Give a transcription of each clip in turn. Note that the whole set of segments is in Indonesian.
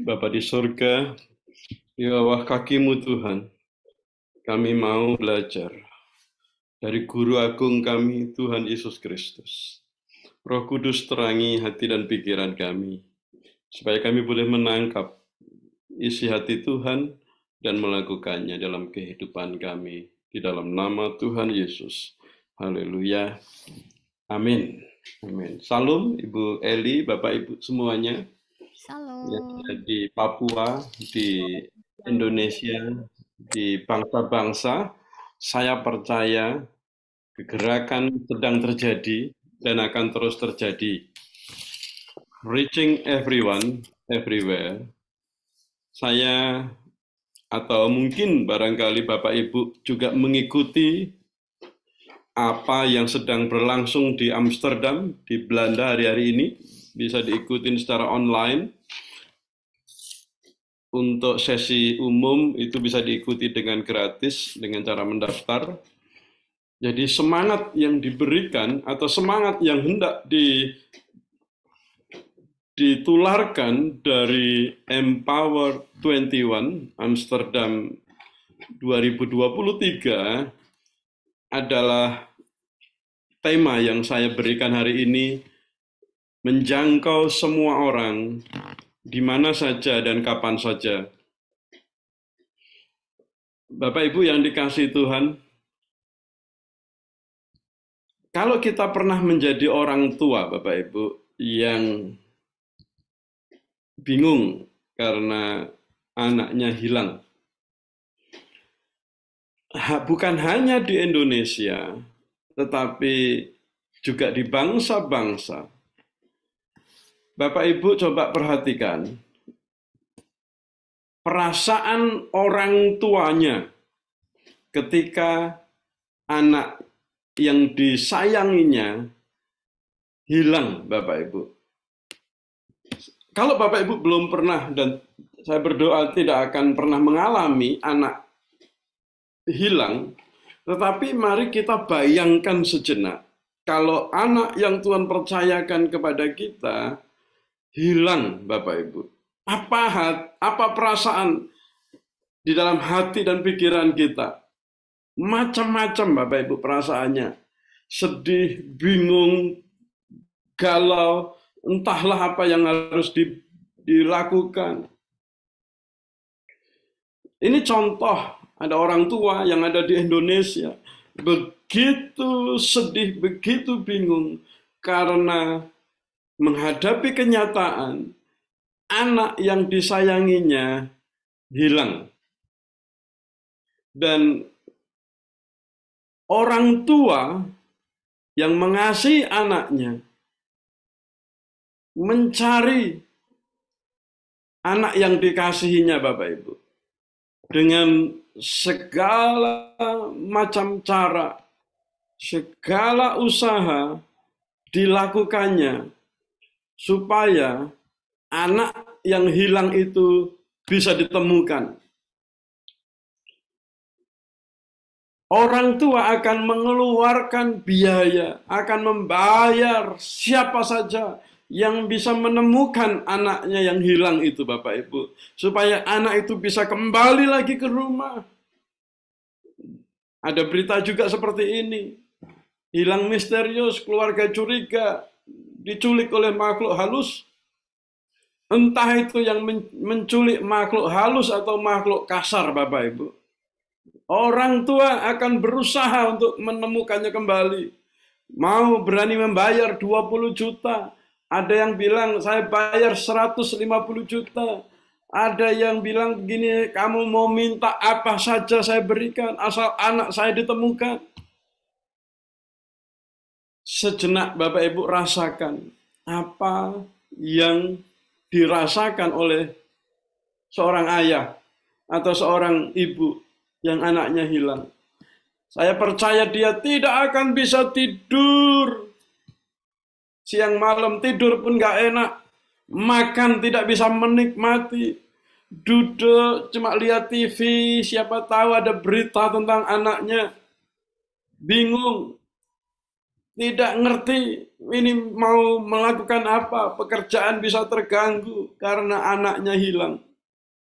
Bapa di surga, di bawah kakimu Tuhan, kami mau belajar dari Guru Agung kami, Tuhan Yesus Kristus. Roh Kudus terangi hati dan pikiran kami, supaya kami boleh menangkap isi hati Tuhan dan melakukannya dalam kehidupan kami. Di dalam nama Tuhan Yesus. Haleluya. Amin. Amin. Salam Ibu Eli, Bapak Ibu semuanya yang ada Shalom. di Papua, di Indonesia, di bangsa-bangsa. Saya percaya kegerakan sedang terjadi dan akan terus terjadi. Reaching everyone, everywhere. Saya atau mungkin barangkali Bapak Ibu juga mengikuti apa yang sedang berlangsung di Amsterdam, di Belanda hari-hari ini. Bisa diikuti secara online. Untuk sesi umum itu bisa diikuti dengan gratis, dengan cara mendaftar. Jadi semangat yang diberikan atau semangat yang hendak ditularkan dari Empower 21 Amsterdam 2023 adalah tema yang saya berikan hari ini, menjangkau semua orang di mana saja dan kapan saja. Bapak Ibu yang dikasihi Tuhan, kalau kita pernah menjadi orang tua, Bapak Ibu, yang bingung karena anaknya hilang, bukan hanya di Indonesia, tetapi juga di bangsa-bangsa. Bapak Ibu coba perhatikan perasaan orang tuanya ketika anak yang disayanginya hilang, Bapak Ibu. Kalau Bapak Ibu belum pernah, dan saya berdoa tidak akan pernah mengalami anak hilang, tetapi mari kita bayangkan sejenak, kalau anak yang Tuhan percayakan kepada kita hilang, Bapak Ibu. Apa perasaan di dalam hati dan pikiran kita? Macam-macam Bapak Ibu perasaannya. Sedih, bingung, galau, entahlah apa yang harus dilakukan. Ini contoh, ada orang tua yang ada di Indonesia, begitu sedih, begitu bingung, karena menghadapi kenyataan anak yang disayanginya hilang. Dan orang tua yang mengasihi anaknya mencari anak yang dikasihinya, Bapak Ibu, dengan segala macam cara, segala usaha dilakukannya supaya anak yang hilang itu bisa ditemukan. Orang tua akan mengeluarkan biaya, akan membayar siapa saja yang bisa menemukan anaknya yang hilang itu, Bapak Ibu, supaya anak itu bisa kembali lagi ke rumah. Ada berita juga seperti ini. Hilang misterius, keluarga curiga, diculik oleh makhluk halus. Entah itu yang menculik makhluk halus atau makhluk kasar, Bapak Ibu. Orang tua akan berusaha untuk menemukannya kembali. Mau berani membayar 20 juta. Ada yang bilang saya bayar 150 juta. Ada yang bilang begini, kamu mau minta apa saja saya berikan asal anak saya ditemukan. Sejenak Bapak Ibu rasakan apa yang dirasakan oleh seorang ayah atau seorang ibu yang anaknya hilang. Saya percaya dia tidak akan bisa tidur. Siang malam tidur pun gak enak. Makan tidak bisa menikmati. Duduk cuma lihat TV, siapa tahu ada berita tentang anaknya. Bingung. tidak ngerti ini mau melakukan apa, pekerjaan bisa terganggu karena anaknya hilang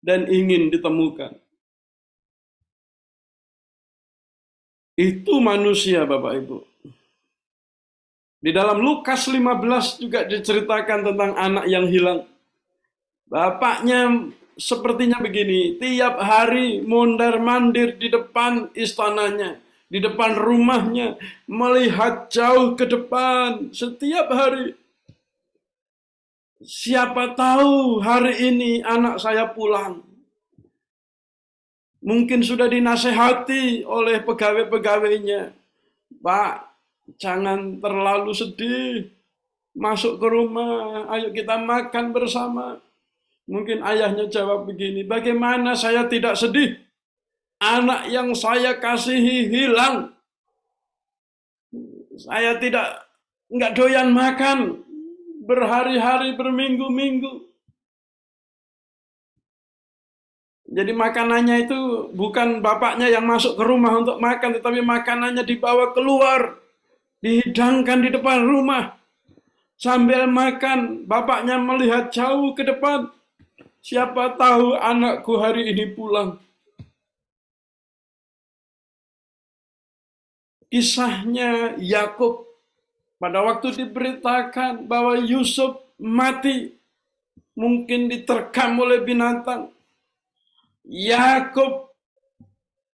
dan ingin ditemukan. Itu manusia, Bapak Ibu. Di dalam Lukas 15 juga diceritakan tentang anak yang hilang. Bapaknya sepertinya begini, tiap hari mondar-mandir di depan istananya, di depan rumahnya, melihat jauh ke depan setiap hari. Siapa tahu hari ini anak saya pulang. Mungkin sudah dinasehati oleh pegawai-pegawainya. Pak, jangan terlalu sedih. Masuk ke rumah, ayo kita makan bersama. Mungkin ayahnya jawab begini, bagaimana saya tidak sedih? Anak yang saya kasihi hilang. Saya nggak doyan makan. Berhari-hari, berminggu-minggu. Jadi makanannya itu bukan bapaknya yang masuk ke rumah untuk makan, tetapi makanannya dibawa keluar. Dihidangkan di depan rumah. Sambil makan, bapaknya melihat jauh ke depan. Siapa tahu anakku hari ini pulang. Kisahnya Yakub pada waktu diberitakan bahwa Yusuf mati, mungkin diterkam oleh binatang. Yakub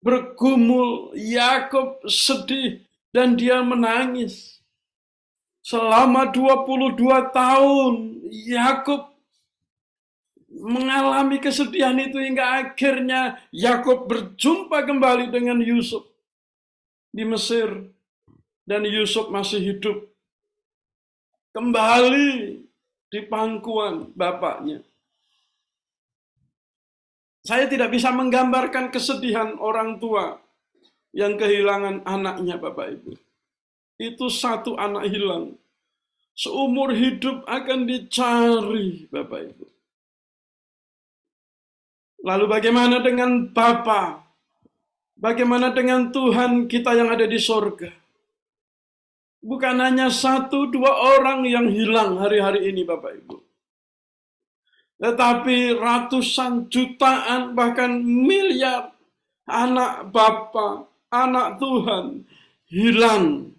bergumul, Yakub sedih, dan dia menangis. Selama 22 tahun, Yakub mengalami kesedihan itu hingga akhirnya Yakub berjumpa kembali dengan Yusuf di Mesir, dan Yusuf masih hidup kembali di pangkuan bapaknya. Saya tidak bisa menggambarkan kesedihan orang tua yang kehilangan anaknya, Bapak Ibu. Itu satu anak hilang. Seumur hidup akan dicari, Bapak Ibu. Lalu bagaimana dengan Bapa? Bagaimana dengan Tuhan kita yang ada di sorga? Bukan hanya 1-2 orang yang hilang hari-hari ini, Bapak Ibu. Tetapi ratusan jutaan, bahkan miliar anak Bapa, anak Tuhan hilang.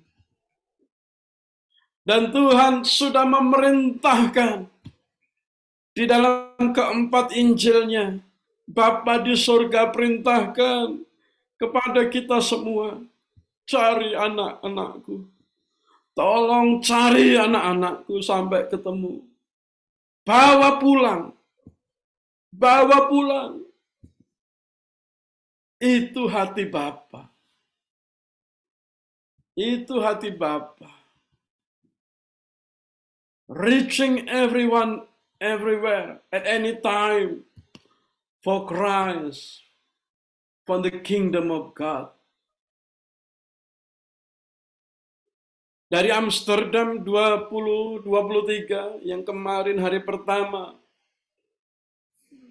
Dan Tuhan sudah memerintahkan di dalam keempat Injilnya, Bapa di surga perintahkan kepada kita semua, cari anak-anakku. Tolong cari anak-anakku sampai ketemu. Bawa pulang. Bawa pulang. Itu hati Bapa. Itu hati Bapa. Reaching everyone, everywhere, at any time, for Christ, for the kingdom of God. Dari Amsterdam 2023 yang kemarin hari pertama,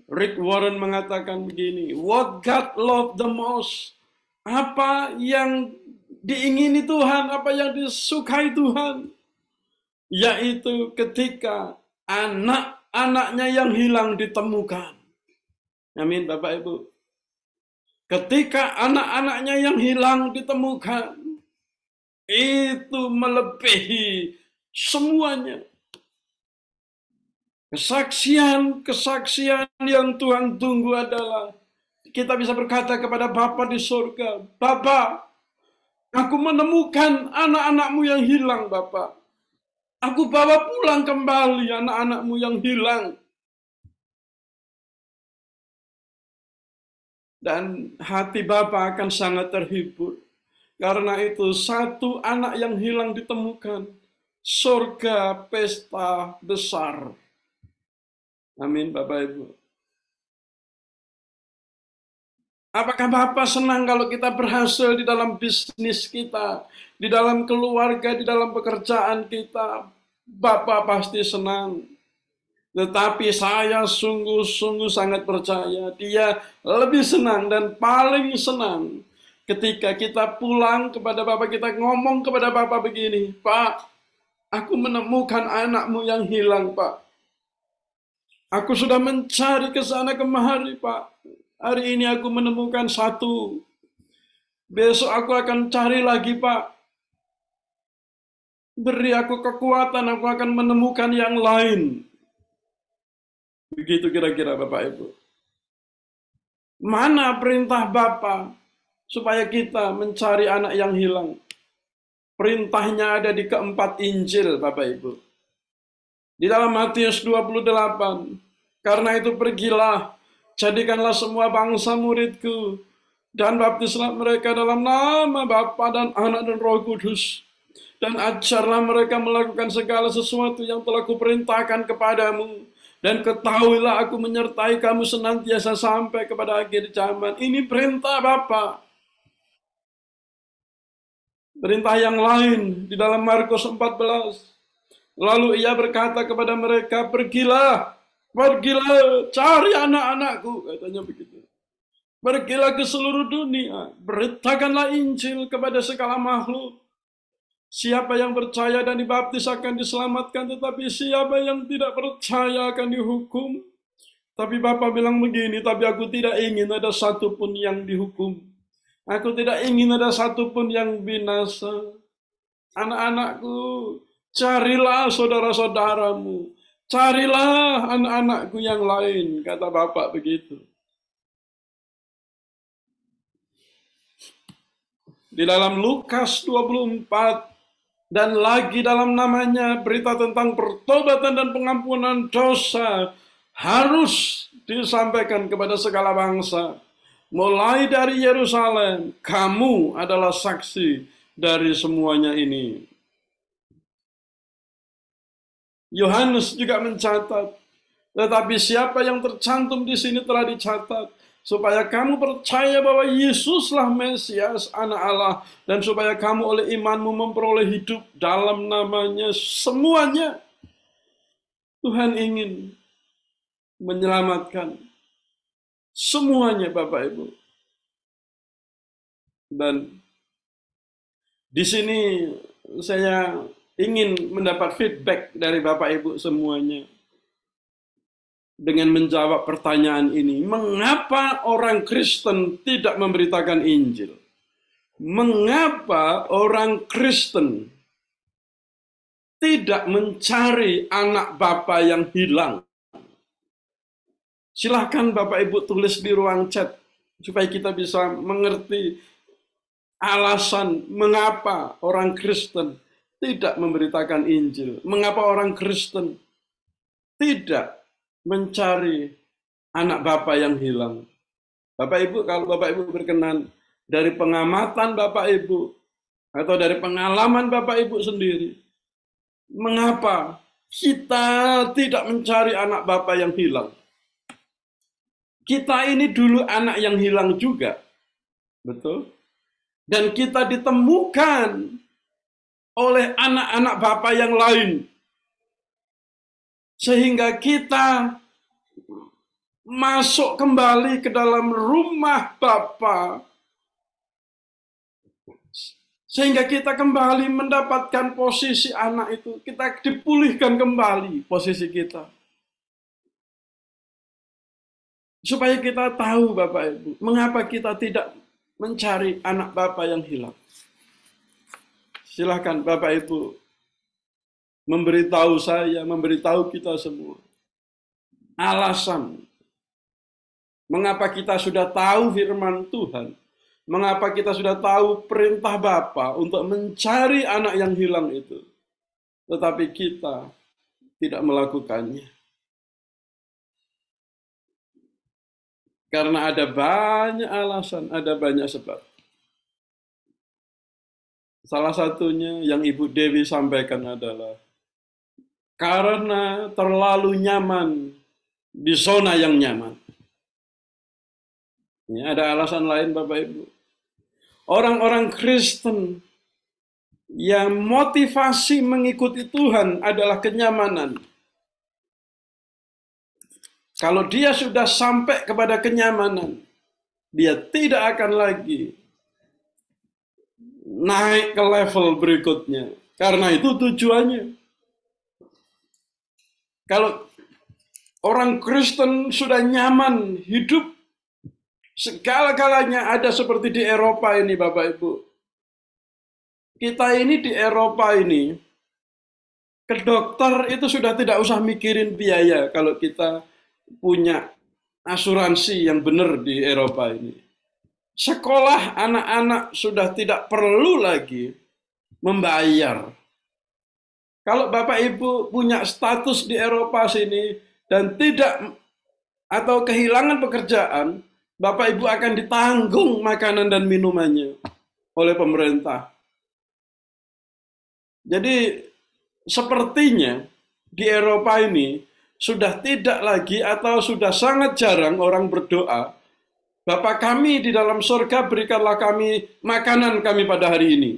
Rick Warren mengatakan begini, what God loved the most, apa yang diingini Tuhan, apa yang disukai Tuhan, yaitu ketika anak-anaknya yang hilang ditemukan. Amin, Bapak Ibu. Ketika anak-anaknya yang hilang ditemukan, itu melebihi semuanya. Kesaksian yang Tuhan tunggu adalah kita bisa berkata kepada Bapa di surga, Bapa, aku menemukan anak-anakmu yang hilang, Bapa. Aku bawa pulang kembali anak-anakmu yang hilang. Dan hati Bapa akan sangat terhibur. Karena itu satu anak yang hilang ditemukan. Surga pesta besar. Amin, Bapak Ibu. Apakah Bapak senang kalau kita berhasil di dalam bisnis kita, di dalam keluarga, di dalam pekerjaan kita? Bapak pasti senang. Tetapi saya sungguh-sungguh sangat percaya dia lebih senang dan paling senang Ketika kita pulang kepada Bapak, kita ngomong kepada Bapak begini, Pak, aku menemukan anakmu yang hilang, Pak. Aku sudah mencari ke sana kemari, Pak. Hari ini aku menemukan satu. Besok aku akan cari lagi, Pak. Beri aku kekuatan, aku akan menemukan yang lain. Begitu kira-kira Bapak Ibu. Mana perintah Bapa supaya kita mencari anak yang hilang? Perintahnya ada di keempat Injil, Bapak Ibu. Di dalam Matius 28. Karena itu pergilah, jadikanlah semua bangsa muridku, dan baptislah mereka dalam nama Bapa dan Anak dan Roh Kudus. Dan ajarlah mereka melakukan segala sesuatu yang telah kuperintahkan kepadamu. Dan ketahuilah aku menyertai kamu senantiasa sampai kepada akhir zaman. Ini perintah Bapa. Perintah yang lain di dalam Markus 14. Lalu ia berkata kepada mereka, pergilah, cari anak-anakku. Katanya begitu. Pergilah ke seluruh dunia, beritakanlah Injil kepada segala makhluk. Siapa yang percaya dan dibaptis akan diselamatkan, tetapi siapa yang tidak percaya akan dihukum. Tapi Bapa bilang begini, tapi aku tidak ingin ada satupun yang dihukum. Aku tidak ingin ada satupun yang binasa. Anak-anakku, carilah saudara-saudaramu. Carilah anak-anakku yang lain, kata Bapak begitu. Di dalam Lukas 24, dan lagi dalam namanya berita tentang pertobatan dan pengampunan dosa harus disampaikan kepada segala bangsa. Mulai dari Yerusalem, kamu adalah saksi dari semuanya ini. Yohanes juga mencatat, tetapi siapa yang tercantum di sini telah dicatat, supaya kamu percaya bahwa Yesuslah Mesias, Anak Allah, dan supaya kamu oleh imanmu memperoleh hidup dalam namanya. Semuanya Tuhan ingin menyelamatkan. Semuanya Bapak Ibu. Dan di sini saya ingin mendapat feedback dari Bapak Ibu semuanya. Dengan menjawab pertanyaan ini, mengapa orang Kristen tidak memberitakan Injil? Mengapa orang Kristen tidak mencari anak Bapa yang hilang? Silahkan Bapak Ibu tulis di ruang chat, supaya kita bisa mengerti alasan mengapa orang Kristen tidak memberitakan Injil. Mengapa orang Kristen tidak mencari anak Bapa yang hilang. Bapak Ibu, kalau Bapak Ibu berkenan, dari pengamatan Bapak Ibu, atau dari pengalaman Bapak Ibu sendiri, mengapa kita tidak mencari anak Bapa yang hilang? Kita ini dulu anak yang hilang juga. Betul? Dan kita ditemukan oleh anak-anak Bapa yang lain. Sehingga kita masuk kembali ke dalam rumah Bapa. Sehingga kita kembali mendapatkan posisi anak itu. Kita dipulihkan kembali posisi kita. Supaya kita tahu Bapak Ibu, mengapa kita tidak mencari anak Bapa yang hilang. Silahkan Bapak Ibu memberitahu saya, memberitahu kita semua. Alasan mengapa kita sudah tahu firman Tuhan, mengapa kita sudah tahu perintah Bapa untuk mencari anak yang hilang itu, tetapi kita tidak melakukannya. Karena ada banyak alasan, ada banyak sebab. Salah satunya yang Ibu Dewi sampaikan adalah karena terlalu nyaman di zona yang nyaman. Ini ada alasan lain Bapak Ibu. Orang-orang Kristen yang motivasi mengikuti Tuhan adalah kenyamanan. Kalau dia sudah sampai kepada kenyamanan, dia tidak akan lagi naik ke level berikutnya. Karena itu tujuannya. Kalau orang Kristen sudah nyaman hidup, segala-galanya ada seperti di Eropa ini, Bapak Ibu. Kita ini di Eropa ini, ke dokter itu sudah tidak usah mikirin biaya kalau kita punya asuransi yang benar di Eropa ini. Sekolah anak-anak sudah tidak perlu lagi membayar. Kalau Bapak Ibu punya status di Eropa sini dan tidak atau kehilangan pekerjaan, Bapak Ibu akan ditanggung makanan dan minumannya oleh pemerintah. Jadi sepertinya di Eropa ini sudah tidak lagi atau sudah sangat jarang orang berdoa, Bapa kami di dalam surga, berikanlah kami makanan kami pada hari ini.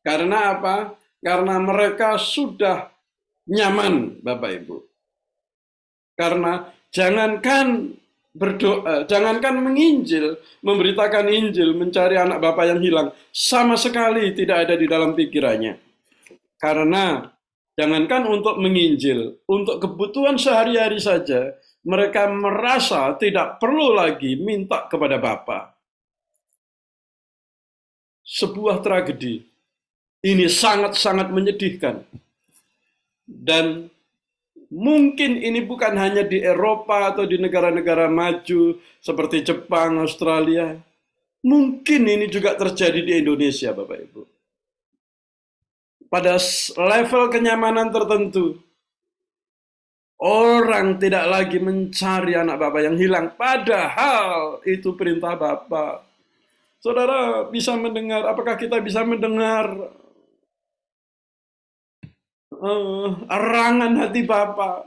Karena apa? Karena mereka sudah nyaman, Bapak Ibu. Karena jangankan berdoa, jangankan menginjil, memberitakan Injil, mencari anak Bapa yang hilang, sama sekali tidak ada di dalam pikirannya. Karena jangankan untuk menginjil, untuk kebutuhan sehari-hari saja, mereka merasa tidak perlu lagi minta kepada Bapa. Sebuah tragedi. Ini sangat-sangat menyedihkan. Dan mungkin ini bukan hanya di Eropa atau di negara-negara maju seperti Jepang, Australia. Mungkin ini juga terjadi di Indonesia, Bapak Ibu. Pada level kenyamanan tertentu, orang tidak lagi mencari anak Bapa yang hilang, padahal itu perintah Bapa. Saudara bisa mendengar, apakah kita bisa mendengar erangan hati Bapa?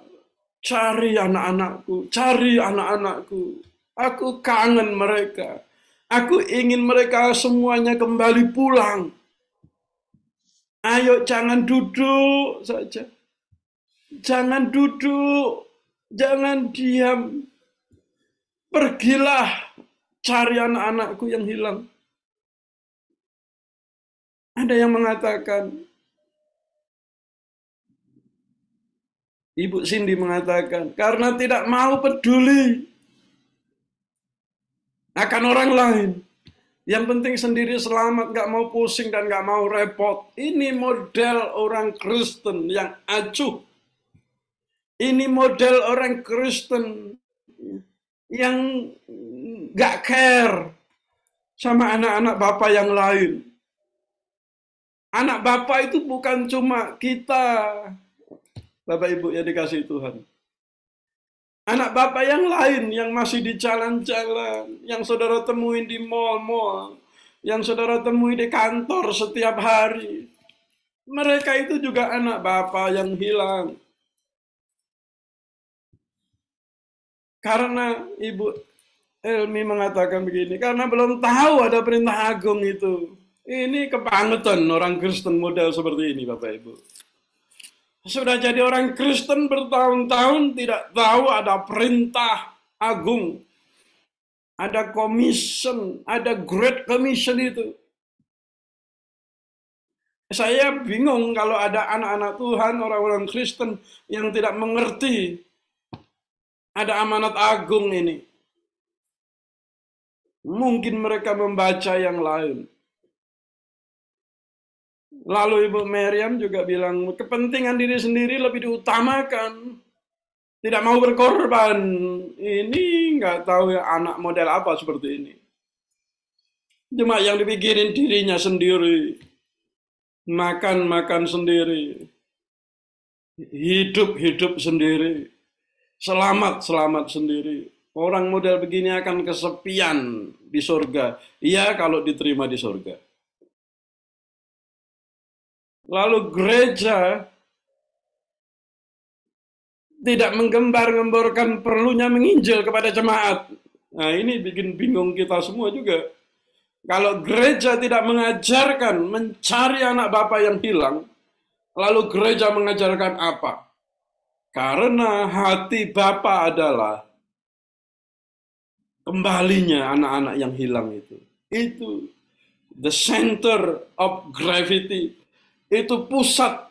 Cari anak-anakku, cari anak-anakku. Aku kangen mereka. Aku ingin mereka semuanya kembali pulang. Ayo jangan duduk saja. Jangan duduk, jangan diam. Pergilah cari anak-anakku yang hilang. Ada yang mengatakan, Ibu Cindy mengatakan, karena tidak mau peduli akan orang lain. Yang penting sendiri selamat, gak mau pusing dan gak mau repot. Ini model orang Kristen yang acuh. Ini model orang Kristen yang gak care sama anak-anak Bapa yang lain. Anak Bapa itu bukan cuma kita, Bapak Ibu yang dikasihi Tuhan. Anak Bapa yang lain yang masih di jalan-jalan, yang saudara temuin di mall-mall, yang saudara temui di kantor setiap hari. Mereka itu juga anak Bapa yang hilang. Karena Ibu Elmi mengatakan begini, karena belum tahu ada perintah agung itu. Ini kebangetan orang Kristen model seperti ini, Bapak Ibu. Sudah jadi orang Kristen bertahun-tahun tidak tahu ada perintah agung. Ada commission, ada great commission itu. Saya bingung kalau ada anak-anak Tuhan, orang-orang Kristen yang tidak mengerti ada amanat agung ini. Mungkin mereka membaca yang lain. Lalu Ibu Miriam juga bilang, kepentingan diri sendiri lebih diutamakan. Tidak mau berkorban. Ini nggak tahu ya anak model apa seperti ini. Cuma yang dipikirin dirinya sendiri. Makan-makan sendiri. Hidup-hidup sendiri. Selamat-selamat sendiri. Orang model begini akan kesepian di surga. Iya kalau diterima di surga. Lalu gereja tidak menggembar-gemborkan perlunya menginjil kepada jemaat. Nah ini bikin bingung kita semua juga. Kalau gereja tidak mengajarkan mencari anak Bapa yang hilang, lalu gereja mengajarkan apa? Karena hati Bapa adalah kembalinya anak-anak yang hilang itu. Itu the center of gravity. Itu pusat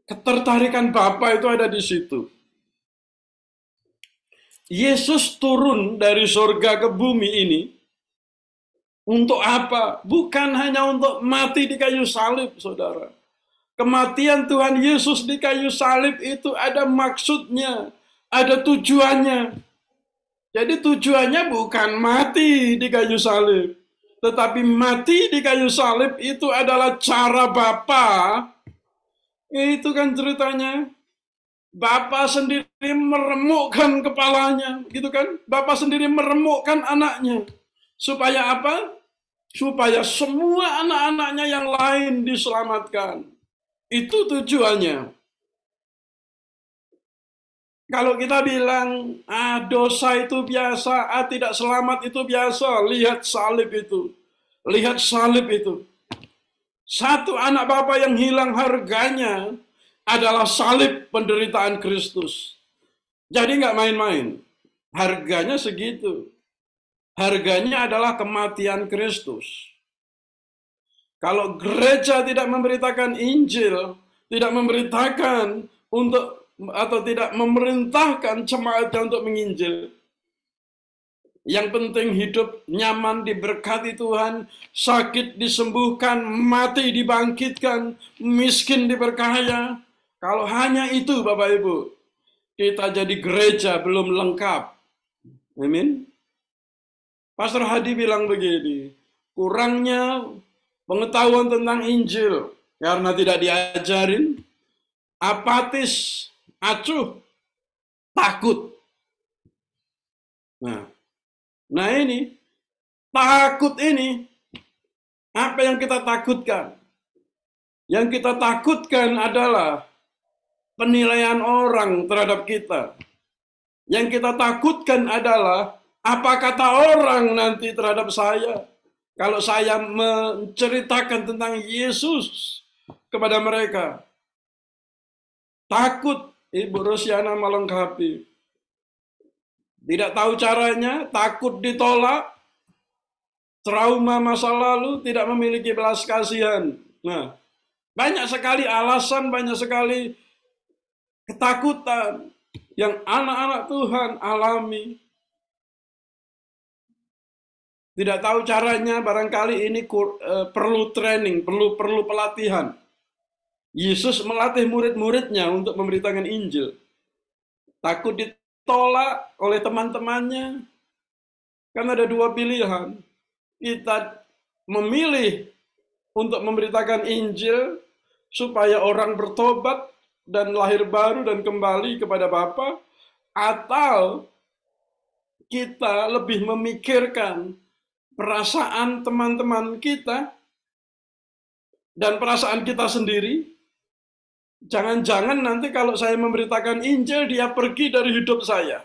ketertarikan Bapa itu ada di situ. Yesus turun dari surga ke bumi ini untuk apa? Bukan hanya untuk mati di kayu salib, saudara. Kematian Tuhan Yesus di kayu salib itu ada maksudnya, ada tujuannya. Jadi tujuannya bukan mati di kayu salib, tetapi mati di kayu salib itu adalah cara Bapa. Itu kan ceritanya. Bapa sendiri meremukkan kepalanya, gitu kan? Bapa sendiri meremukkan anaknya. Supaya apa? Supaya semua anak-anaknya yang lain diselamatkan. Itu tujuannya. Kalau kita bilang, dosa itu biasa, tidak selamat itu biasa, lihat salib itu. Lihat salib itu. Satu anak Bapa yang hilang harganya adalah salib penderitaan Kristus. Jadi nggak main-main. Harganya segitu. Harganya adalah kematian Kristus. Kalau gereja tidak memberitakan Injil, tidak memberitakan atau tidak memerintahkan jemaatnya untuk menginjil, yang penting hidup nyaman, diberkati Tuhan, sakit disembuhkan, mati dibangkitkan, miskin diberkaya. Kalau hanya itu, Bapak Ibu, kita jadi gereja belum lengkap. Amin. Pastor Hadi bilang begini, kurangnya pengetahuan tentang Injil karena tidak diajarin, apatis, acuh, takut. Nah ini, takut ini, apa yang kita takutkan? Yang kita takutkan adalah penilaian orang terhadap kita. Yang kita takutkan adalah apa kata orang nanti terhadap saya. Kalau saya menceritakan tentang Yesus kepada mereka. Takut, Ibu Rosiana melengkapi. Tidak tahu caranya, takut ditolak, trauma masa lalu, tidak memiliki belas kasihan. Nah, banyak sekali alasan, banyak sekali ketakutan yang anak-anak Tuhan alami. Tidak tahu caranya, barangkali ini perlu training, perlu pelatihan. Yesus melatih murid-muridnya untuk memberitakan Injil. Takut ditolak oleh teman-temannya. Kan ada dua pilihan. Kita memilih untuk memberitakan Injil supaya orang bertobat dan lahir baru dan kembali kepada Bapa, atau kita lebih memikirkan perasaan teman-teman kita dan perasaan kita sendiri. Jangan-jangan nanti kalau saya memberitakan Injil, dia pergi dari hidup saya.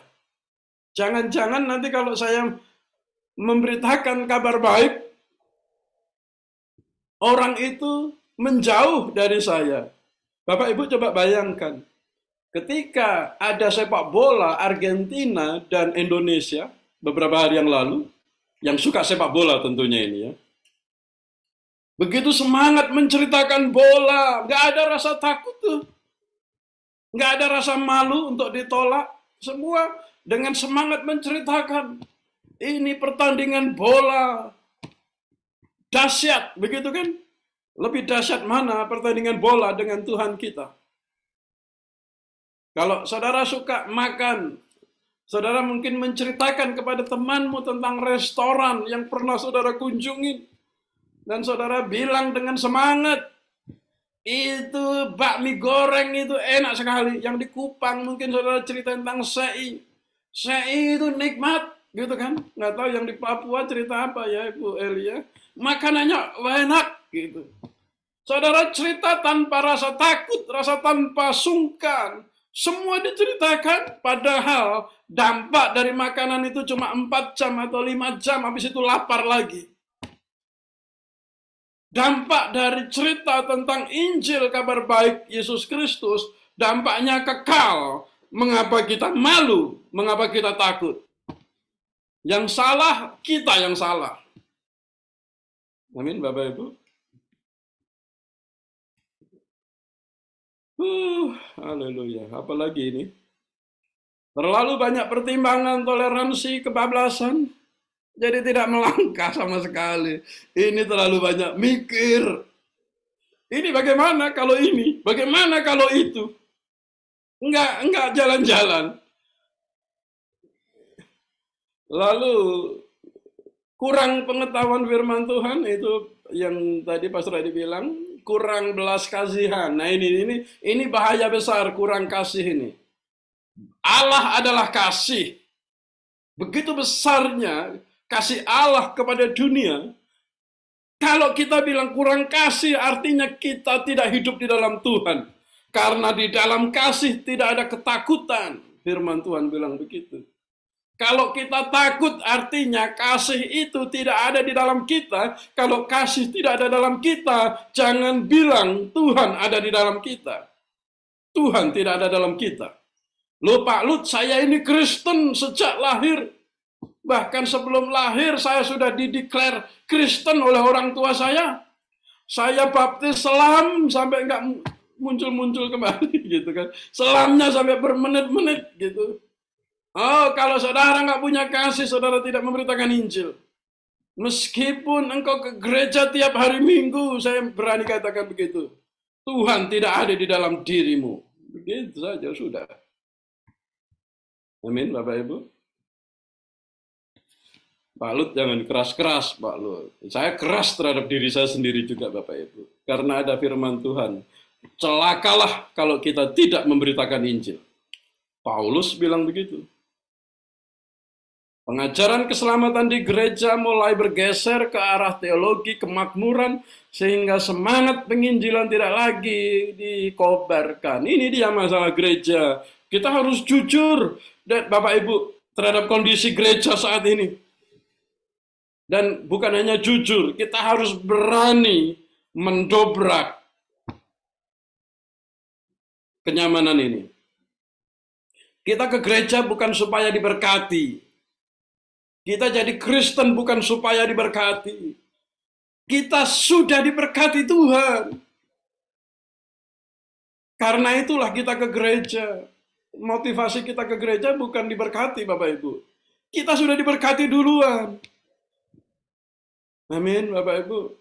Jangan-jangan nanti kalau saya memberitakan kabar baik, orang itu menjauh dari saya. Bapak Ibu coba bayangkan, ketika ada sepak bola Argentina dan Indonesia beberapa hari yang lalu, yang suka sepak bola tentunya ini ya, begitu semangat menceritakan bola, nggak ada rasa takut tuh, nggak ada rasa malu untuk ditolak, semua dengan semangat menceritakan, ini pertandingan bola, dahsyat, begitu kan? Lebih dahsyat mana pertandingan bola dengan Tuhan kita? Kalau saudara suka makan, saudara mungkin menceritakan kepada temanmu tentang restoran yang pernah saudara kunjungi. Dan saudara bilang dengan semangat, itu bakmi goreng itu enak sekali. Yang di Kupang mungkin saudara cerita tentang sei. Sei itu nikmat, gitu kan? Nggak tahu yang di Papua cerita apa ya Ibu Elia. Makanannya enak, gitu. Saudara cerita tanpa rasa takut, rasa tanpa sungkan. Semua diceritakan, padahal dampak dari makanan itu cuma 4 jam atau 5 jam, habis itu lapar lagi. Dampak dari cerita tentang Injil kabar baik Yesus Kristus, dampaknya kekal. Mengapa kita malu? Mengapa kita takut? Yang salah, kita yang salah. Amin, Bapak Ibu. Haleluya. Apalagi ini? Terlalu banyak pertimbangan, toleransi, kebablasan. Jadi tidak melangkah sama sekali. Ini terlalu banyak mikir. Ini bagaimana kalau ini? Bagaimana kalau itu? Enggak jalan-jalan. Lalu kurang pengetahuan firman Tuhan, itu yang tadi Pastor Adi bilang, kurang belas kasihan. Nah ini bahaya besar, kurang kasih ini. Allah adalah kasih. Begitu besarnya kasih Allah kepada dunia. Kalau kita bilang kurang kasih, artinya kita tidak hidup di dalam Tuhan. Karena di dalam kasih tidak ada ketakutan. Firman Tuhan bilang begitu. Kalau kita takut, artinya kasih itu tidak ada di dalam kita. Kalau kasih tidak ada dalam kita, jangan bilang Tuhan ada di dalam kita. Tuhan tidak ada dalam kita. Loh Pak Lut, saya ini Kristen sejak lahir. Bahkan sebelum lahir saya sudah dideklar Kristen oleh orang tua saya. Saya baptis selam sampai nggak muncul-muncul kembali gitu kan. Selamnya sampai bermenit-menit gitu. Oh, kalau saudara nggak punya kasih, saudara tidak memberitakan Injil. Meskipun engkau ke gereja tiap hari Minggu, saya berani katakan begitu. Tuhan tidak ada di dalam dirimu. Begitu saja sudah. Amin, Bapak Ibu. Pak Lut jangan keras-keras, Pak Lut. Saya keras terhadap diri saya sendiri juga, Bapak Ibu. Karena ada firman Tuhan. Celakalah kalau kita tidak memberitakan Injil. Paulus bilang begitu. Pengajaran keselamatan di gereja mulai bergeser ke arah teologi kemakmuran, sehingga semangat penginjilan tidak lagi dikobarkan. Ini dia masalah gereja. Kita harus jujur, Bapak Ibu, terhadap kondisi gereja saat ini. Dan bukan hanya jujur, kita harus berani mendobrak kenyamanan ini. Kita ke gereja bukan supaya diberkati. Kita jadi Kristen bukan supaya diberkati. Kita sudah diberkati Tuhan. Karena itulah kita ke gereja. Motivasi kita ke gereja bukan diberkati, Bapak Ibu. Kita sudah diberkati duluan. Amin, Bapak Ibu.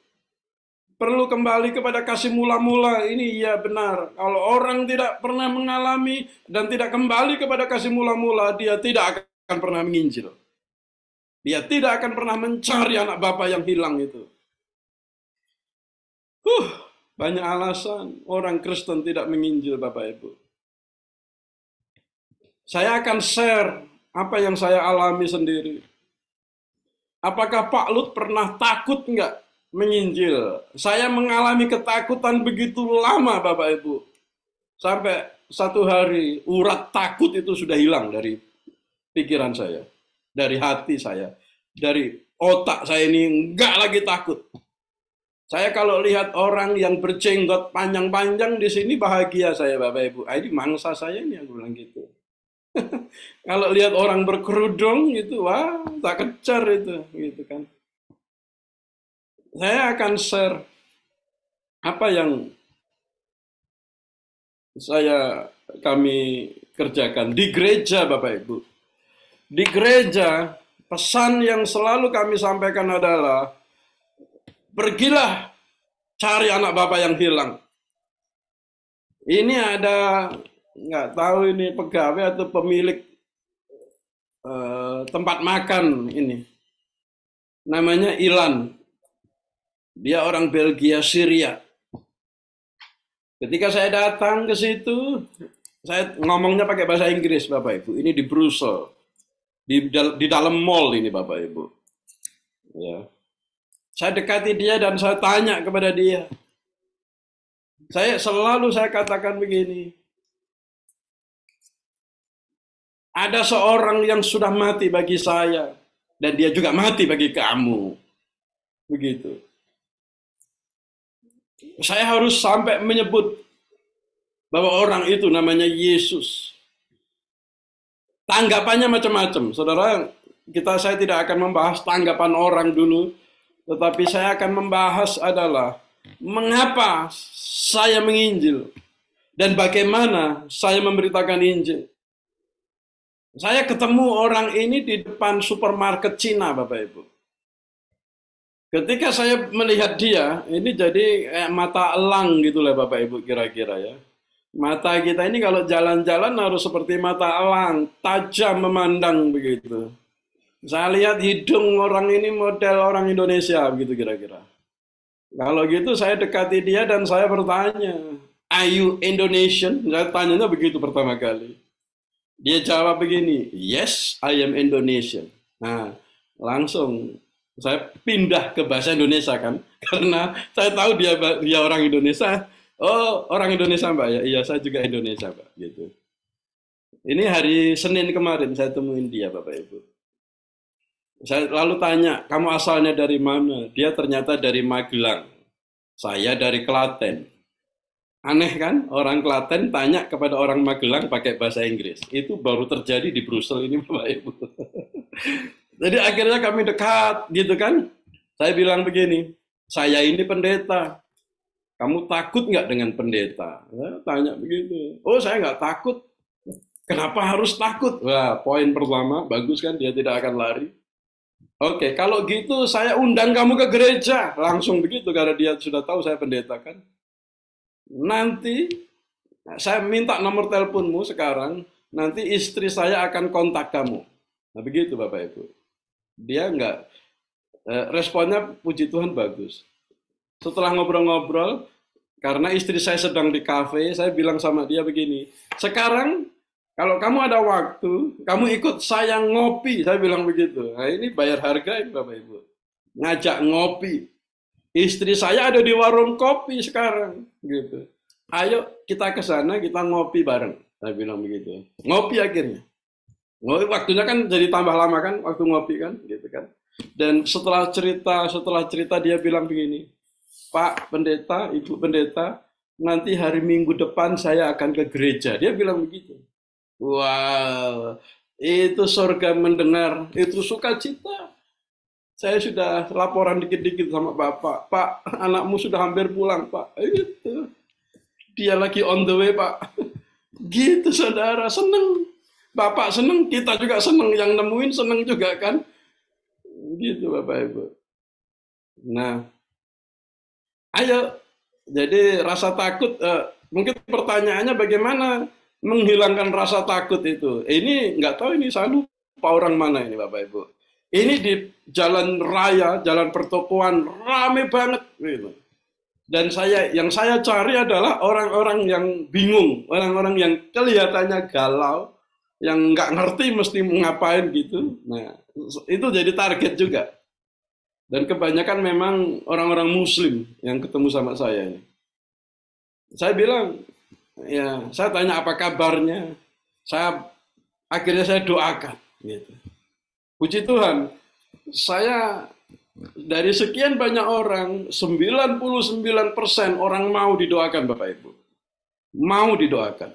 Perlu kembali kepada kasih mula-mula. Ini iya benar. Kalau orang tidak pernah mengalami dan tidak kembali kepada kasih mula-mula, dia tidak akan pernah menginjil. Dia tidak akan pernah mencari anak Bapa yang hilang itu. Banyak alasan orang Kristen tidak menginjil, Bapak Ibu. Saya akan share apa yang saya alami sendiri. Apakah Pak Lut pernah takut enggak menginjil? Saya mengalami ketakutan begitu lama, Bapak Ibu. Sampai satu hari urat takut itu sudah hilang dari pikiran saya. Dari hati saya, dari otak saya ini enggak lagi takut. Saya kalau lihat orang yang berjenggot panjang-panjang di sini bahagia saya, Bapak Ibu. Ini mangsa saya ini, aku bilang gitu. Kalau lihat orang berkerudung itu, wah, tak kejar itu, gitu kan. Saya akan share apa yang kami kerjakan di gereja, Bapak Ibu. Di gereja, pesan yang selalu kami sampaikan adalah, pergilah cari anak Bapak yang hilang. Ini ada, nggak tahu ini pegawai atau pemilik tempat makan ini. Namanya Ilan. Dia orang Belgia, Syria. Ketika saya datang ke situ, saya ngomongnya pakai bahasa Inggris, Bapak Ibu. Ini di Brussels. Di dalam mall ini, Bapak Ibu. Ya. Saya dekati dia dan saya tanya kepada dia. Saya katakan begini. Ada seorang yang sudah mati bagi saya dan dia juga mati bagi kamu. Begitu. Saya harus sampai menyebut bahwa orang itu namanya Yesus. Tanggapannya macam-macam. Saudara, saya tidak akan membahas tanggapan orang dulu. Tetapi saya akan membahas adalah mengapa saya menginjil dan bagaimana saya memberitakan Injil. Saya ketemu orang ini di depan supermarket Cina, Bapak Ibu. Ketika saya melihat dia, ini jadi kayak mata elang gitu lah Bapak Ibu kira-kira ya. Mata kita ini kalau jalan-jalan harus seperti mata elang, tajam memandang begitu. Saya lihat hidung orang ini model orang Indonesia begitu kira-kira. Kalau gitu saya dekati dia dan saya bertanya, "Are you Indonesian?" Saya tanyanya begitu pertama kali. Dia jawab begini, "Yes, I am Indonesian." Nah, langsung saya pindah ke bahasa Indonesia kan, karena saya tahu dia orang Indonesia. Oh, orang Indonesia Mbak ya? Iya, saya juga Indonesia Mbak. Gitu. Ini hari Senin kemarin saya temuin dia Bapak Ibu. Saya lalu tanya, "Kamu asalnya dari mana?" Dia ternyata dari Magelang. Saya dari Klaten. Aneh kan? Orang Klaten tanya kepada orang Magelang pakai bahasa Inggris. Itu baru terjadi di Brussel ini Bapak Ibu. Jadi akhirnya kami dekat gitu kan. Saya bilang begini, "Saya ini pendeta. Kamu takut nggak dengan pendeta?" Saya tanya begitu. "Oh, saya nggak takut." "Kenapa harus takut?" Wah, poin pertama, bagus kan, dia tidak akan lari. "Oke, kalau gitu saya undang kamu ke gereja." Langsung begitu, karena dia sudah tahu saya pendeta kan. "Nanti saya minta nomor teleponmu sekarang, nanti istri saya akan kontak kamu." Nah begitu Bapak Ibu. Dia enggak, responnya puji Tuhan bagus. Setelah ngobrol-ngobrol, karena istri saya sedang di kafe, saya bilang sama dia begini, "Sekarang kalau kamu ada waktu, kamu ikut saya ngopi." Saya bilang begitu. Nah ini bayar harga ini Bapak Ibu. Ngajak ngopi. Istri saya ada di warung kopi sekarang, gitu. "Ayo kita ke sana, kita ngopi bareng." Saya bilang begitu. Ngopi akhirnya. Ngopi waktunya kan jadi tambah lama kan, waktu ngopi kan, gitu kan. Dan setelah cerita dia bilang begini, "Pak Pendeta, Ibu Pendeta, nanti hari Minggu depan saya akan ke gereja." Dia bilang begitu. Wow, itu surga mendengar, itu sukacita. Saya sudah laporan dikit-dikit sama Bapak. "Pak, anakmu sudah hampir pulang, Pak." Gitu. Dia lagi on the way, Pak. Gitu, saudara. Seneng. Bapak seneng, kita juga seneng. Yang nemuin seneng juga, kan? Gitu, Bapak Ibu. Nah, ayo. Jadi rasa takut, mungkin pertanyaannya bagaimana menghilangkan rasa takut itu. Ini nggak tahu ini saya lupa orang mana ini, Bapak Ibu. Ini di jalan raya, jalan pertokoan, rame banget. Gitu. Dan yang saya cari adalah orang-orang yang bingung, orang-orang yang kelihatannya galau, yang nggak ngerti mesti ngapain gitu. Nah, itu jadi target juga. Dan kebanyakan memang orang-orang Muslim yang ketemu sama saya ini. Saya bilang, ya, saya tanya apa kabarnya. Akhirnya saya doakan. Gitu. Puji Tuhan, saya dari sekian banyak orang, 99% orang mau didoakan Bapak Ibu. Mau didoakan.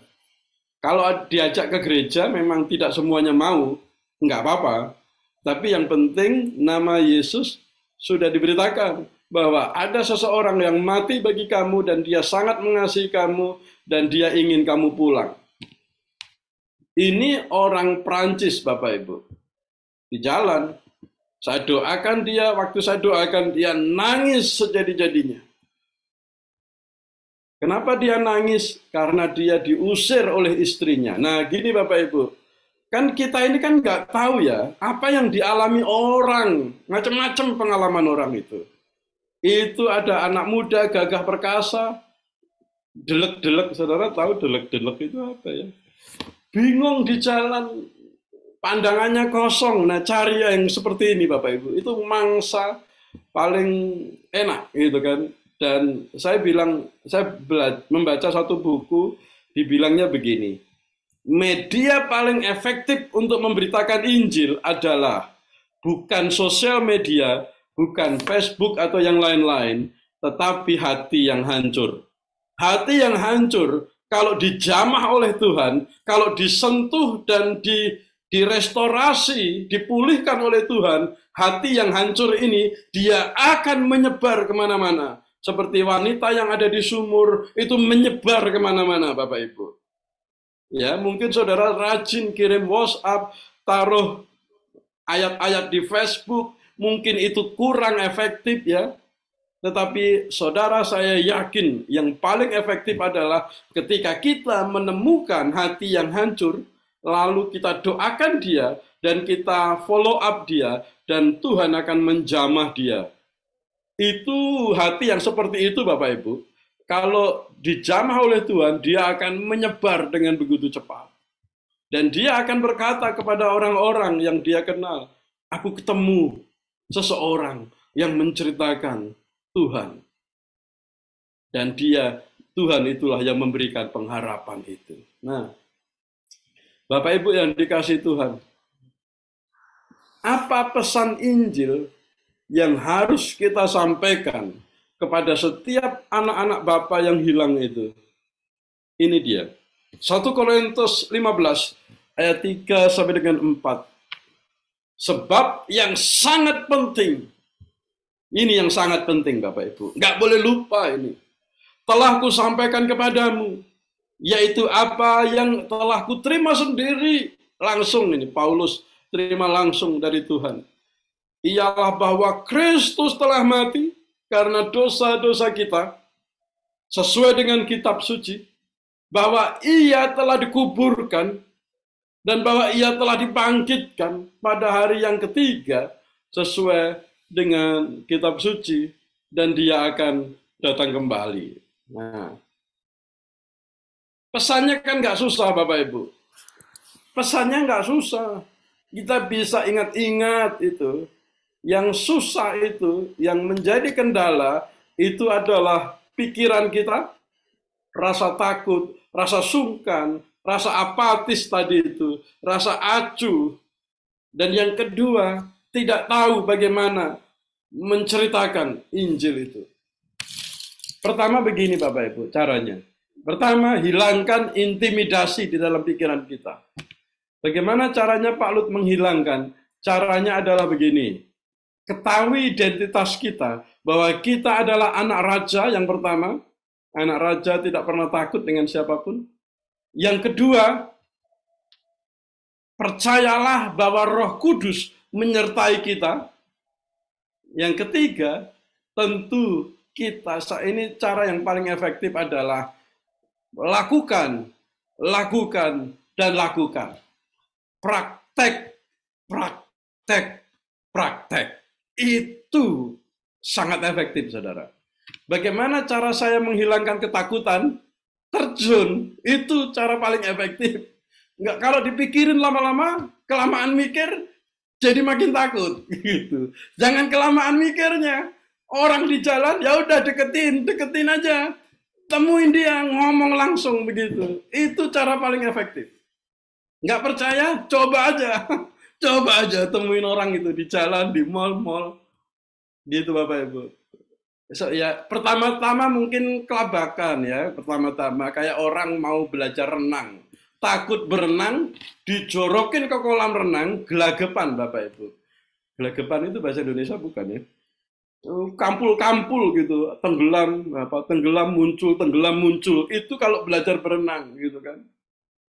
Kalau diajak ke gereja, memang tidak semuanya mau, nggak apa-apa. Tapi yang penting nama Yesus sudah diberitakan bahwa ada seseorang yang mati bagi kamu dan dia sangat mengasihi kamu dan dia ingin kamu pulang. Ini orang Prancis Bapak Ibu. Di jalan, saya doakan dia, waktu saya doakan dia nangis sejadi-jadinya. Kenapa dia nangis? Karena dia diusir oleh istrinya. Nah gini Bapak Ibu, kan kita ini kan nggak tahu ya, apa yang dialami orang, macam-macam pengalaman orang itu. Itu ada anak muda, gagah perkasa, delek-delek, saudara tahu delek-delek itu apa ya? Bingung di jalan, pandangannya kosong. Nah, cari yang seperti ini Bapak Ibu. Itu mangsa paling enak gitu kan. Dan saya membaca satu buku, dibilangnya begini. Media paling efektif untuk memberitakan Injil adalah bukan sosial media, bukan Facebook atau yang lain-lain, tetapi hati yang hancur. Hati yang hancur kalau dijamah oleh Tuhan, kalau disentuh dan direstorasi, dipulihkan oleh Tuhan, hati yang hancur ini, dia akan menyebar kemana-mana. Seperti wanita yang ada di sumur, itu menyebar kemana-mana, Bapak Ibu. Ya, mungkin saudara rajin kirim WhatsApp, taruh ayat-ayat di Facebook, mungkin itu kurang efektif ya. Tetapi saudara, saya yakin yang paling efektif adalah ketika kita menemukan hati yang hancur, lalu kita doakan dia, dan kita follow up dia, dan Tuhan akan menjamah dia. Itu hati yang seperti itu Bapak Ibu. Kalau dijamah oleh Tuhan, dia akan menyebar dengan begitu cepat. Dan dia akan berkata kepada orang-orang yang dia kenal, aku ketemu seseorang yang menceritakan Tuhan. Dan Tuhan itulah yang memberikan pengharapan itu. Nah, Bapak Ibu yang dikasihi Tuhan, apa pesan Injil yang harus kita sampaikan kepada setiap anak-anak Bapa yang hilang itu? Ini dia. 1 Korintus 15 ayat 3 sampai dengan 4. Sebab yang sangat penting, ini yang sangat penting Bapak Ibu, nggak boleh lupa ini. Telah kusampaikan kepadamu, yaitu apa yang telah kuterima sendiri. Langsung ini Paulus terima langsung dari Tuhan. Ialah bahwa Kristus telah mati karena dosa-dosa kita, sesuai dengan kitab suci, bahwa ia telah dikuburkan, dan bahwa ia telah dibangkitkan pada hari yang ketiga, sesuai dengan kitab suci, dan dia akan datang kembali. Nah, pesannya kan nggak susah Bapak Ibu. Pesannya nggak susah. Kita bisa ingat-ingat itu. Yang susah itu, yang menjadi kendala, itu adalah pikiran kita, rasa takut, rasa sungkan, rasa apatis tadi itu, rasa acuh. Dan yang kedua, tidak tahu bagaimana menceritakan Injil itu. Pertama begini Bapak Ibu, caranya. Pertama, hilangkan intimidasi di dalam pikiran kita. Bagaimana caranya Pak Lut menghilangkan? Caranya adalah begini. Ketahui identitas kita, bahwa kita adalah anak raja yang pertama. Anak raja tidak pernah takut dengan siapapun. Yang kedua, percayalah bahwa Roh Kudus menyertai kita. Yang ketiga, tentu kita, ini cara yang paling efektif adalah lakukan, dan lakukan. Praktek, praktek, praktek. Itu sangat efektif, saudara. Bagaimana cara saya menghilangkan ketakutan? Terjun, itu cara paling efektif. Enggak, kalau dipikirin lama-lama, kelamaan mikir, jadi makin takut. Gitu. Jangan kelamaan mikirnya. Orang di jalan, ya udah deketin aja. Temuin dia, ngomong langsung begitu. Itu cara paling efektif. Nggak percaya? Coba aja. Coba aja temuin orang itu di jalan, di mal-mal. Gitu Bapak Ibu. So, ya, pertama-tama mungkin kelabakan ya. Pertama-tama kayak orang mau belajar renang. Takut berenang, dijorokin ke kolam renang, gelagapan Bapak Ibu. Gelagapan itu bahasa Indonesia bukan ya? Kampul-kampul gitu, tenggelam muncul. Itu kalau belajar berenang gitu kan.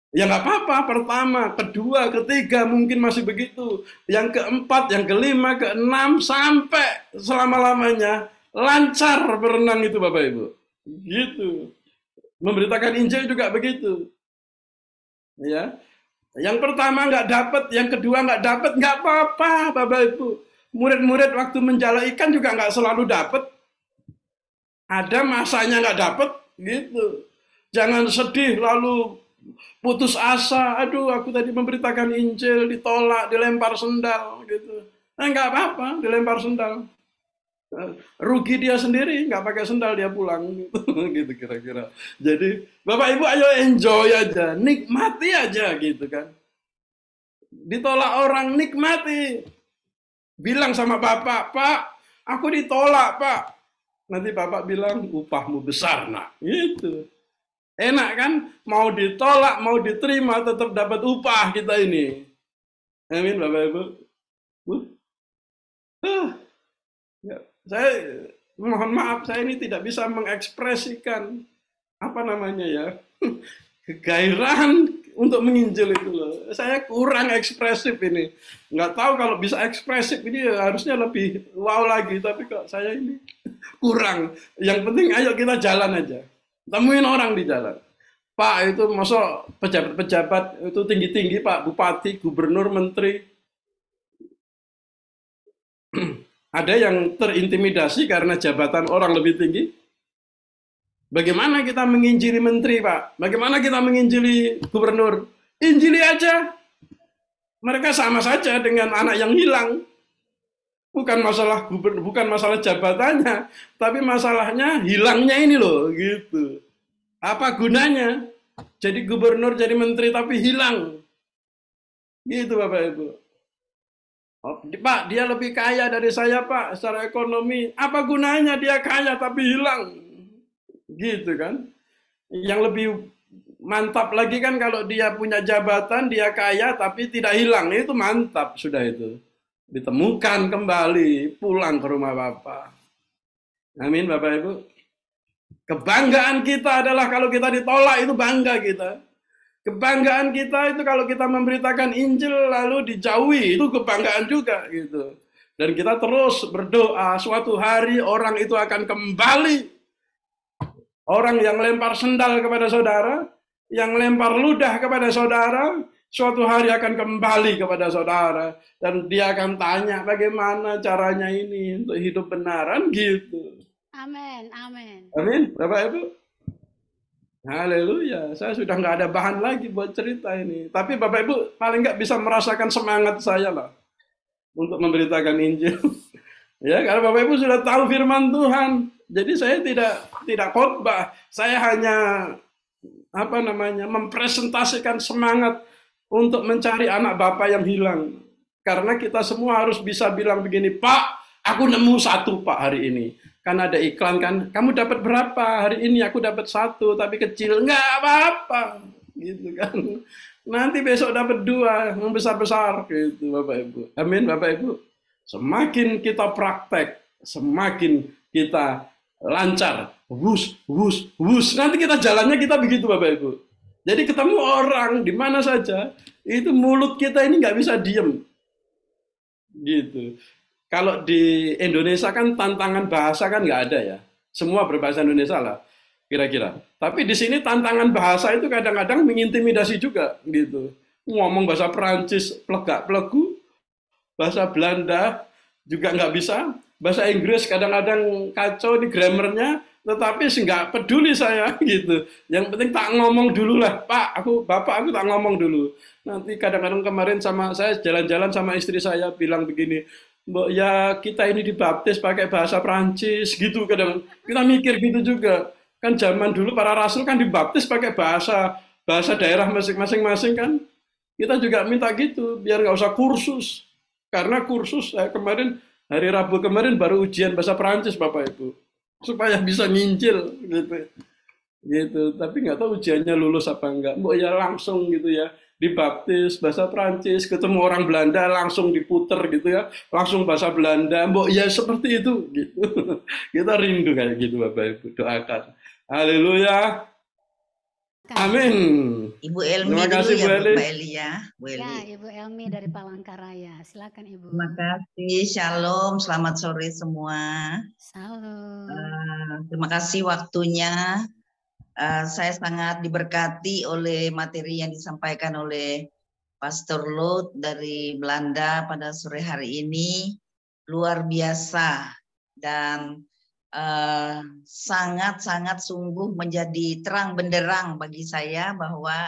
Ya nggak apa-apa, pertama, kedua, ketiga mungkin masih begitu. Yang keempat, yang kelima, keenam, sampai selama-lamanya lancar berenang itu Bapak Ibu. Gitu. Memberitakan Injil juga begitu. Ya. Yang pertama nggak dapat, yang kedua nggak dapat, nggak apa-apa Bapak Ibu. Murid-murid waktu menjala ikan juga nggak selalu dapat. Ada masanya nggak dapat, gitu. Jangan sedih lalu putus asa, aduh aku tadi memberitakan Injil, ditolak, dilempar sendal, gitu. Nah nggak apa-apa, dilempar sendal. Rugi dia sendiri, nggak pakai sendal dia pulang, gitu kira-kira. Jadi Bapak Ibu ayo enjoy aja, nikmati aja gitu kan. Ditolak orang, nikmati. Bilang sama Bapak, Pak, aku ditolak Pak. Nanti Bapak bilang, upahmu besar nak, gitu. Enak kan? Mau ditolak, mau diterima, tetap dapat upah kita ini. Amin, Bapak Ibu. Uh, ya, saya mohon maaf, saya ini tidak bisa mengekspresikan apa namanya ya, kegairahan untuk menginjil itu loh. Saya kurang ekspresif ini. Nggak tahu kalau bisa ekspresif ini harusnya lebih wow lagi, tapi kok saya ini kurang. Yang penting ayo kita jalan aja. Temuin orang di jalan. Pak, itu masa pejabat-pejabat itu tinggi-tinggi, Pak, bupati, gubernur, menteri, ada yang terintimidasi karena jabatan orang lebih tinggi. Bagaimana kita menginjili menteri, Pak? Bagaimana kita menginjili gubernur? Injili aja. Mereka sama saja dengan anak yang hilang. Bukan masalah gubernur, bukan masalah jabatannya, tapi masalahnya hilangnya ini loh, gitu. Apa gunanya? Jadi gubernur, jadi menteri tapi hilang. Gitu Bapak Ibu. Oh, Pak, dia lebih kaya dari saya, Pak, secara ekonomi. Apa gunanya dia kaya tapi hilang? Gitu kan? Yang lebih mantap lagi kan kalau dia punya jabatan, dia kaya tapi tidak hilang. Itu mantap sudah itu. Ditemukan kembali, pulang ke rumah Bapak. Amin Bapak Ibu. Kebanggaan kita adalah kalau kita ditolak itu bangga kita. Kebanggaan kita itu kalau kita memberitakan Injil lalu dijauhi, itu kebanggaan juga gitu. Dan kita terus berdoa suatu hari orang itu akan kembali. Orang yang lempar sendal kepada saudara, yang lempar ludah kepada saudara, suatu hari akan kembali kepada saudara. Dan dia akan tanya bagaimana caranya ini untuk hidup benaran gitu. Amin, amin. Amin, Bapak Ibu. Haleluya, saya sudah nggak ada bahan lagi buat cerita ini. Tapi Bapak Ibu paling nggak bisa merasakan semangat saya lah untuk memberitakan Injil. Ya, karena Bapak Ibu sudah tahu firman Tuhan. Jadi saya tidak khotbah. Saya hanya mempresentasikan semangat untuk mencari anak Bapak yang hilang. Karena kita semua harus bisa bilang begini, Pak, aku nemu satu Pak hari ini. Kan ada iklan kan, kamu dapat berapa hari ini? Aku dapat satu, tapi kecil, nggak apa-apa, gitu kan. Nanti besok dapat dua, yang besar-besar, gitu Bapak Ibu. Amin Bapak Ibu. Semakin kita praktek, semakin kita lancar. Wus, wus, wus. Nanti kita jalannya kita begitu Bapak Ibu. Jadi ketemu orang di mana saja, itu mulut kita ini nggak bisa diem. Gitu. Kalau di Indonesia kan tantangan bahasa kan nggak ada ya. Semua berbahasa Indonesia lah, kira-kira. Tapi di sini tantangan bahasa itu kadang-kadang mengintimidasi juga, gitu. Ngomong bahasa Perancis pelegak-pelegu, bahasa Belanda juga nggak bisa, bahasa Inggris kadang-kadang kacau di grammarnya, tetapi nggak peduli saya gitu. Yang penting tak ngomong dulu lah, Pak, Bapak aku tak ngomong dulu. Nanti kadang-kadang kemarin sama saya jalan-jalan sama istri saya bilang begini, Mbak ya kita ini dibaptis pakai bahasa Prancis gitu kadang kita mikir gitu juga kan zaman dulu para rasul kan dibaptis pakai bahasa bahasa daerah masing-masing kan kita juga minta gitu biar nggak usah kursus karena kursus kemarin hari Rabu kemarin baru ujian bahasa Prancis Bapak Ibu supaya bisa nginjil gitu tapi nggak tahu ujiannya lulus apa enggak mbok ya langsung gitu ya dibaptis bahasa Prancis ketemu orang Belanda langsung diputer gitu ya langsung bahasa Belanda mbok ya seperti itu gitu kita rindu kayak gitu Bapak Ibu doakan haleluya amin Ibu Elmi terima dulu kasih ya Bu Eli. Mbak Eli ya Bu Eli. Ya, Ibu Elmi dari Palangkaraya. Silakan Ibu. Terima kasih, shalom, selamat sore semua. Salam. Terima kasih waktunya. Saya sangat diberkati oleh materi yang disampaikan oleh Pastor Lot dari Belanda pada sore hari ini. Luar biasa dan sangat-sangat sungguh menjadi terang benderang bagi saya bahwa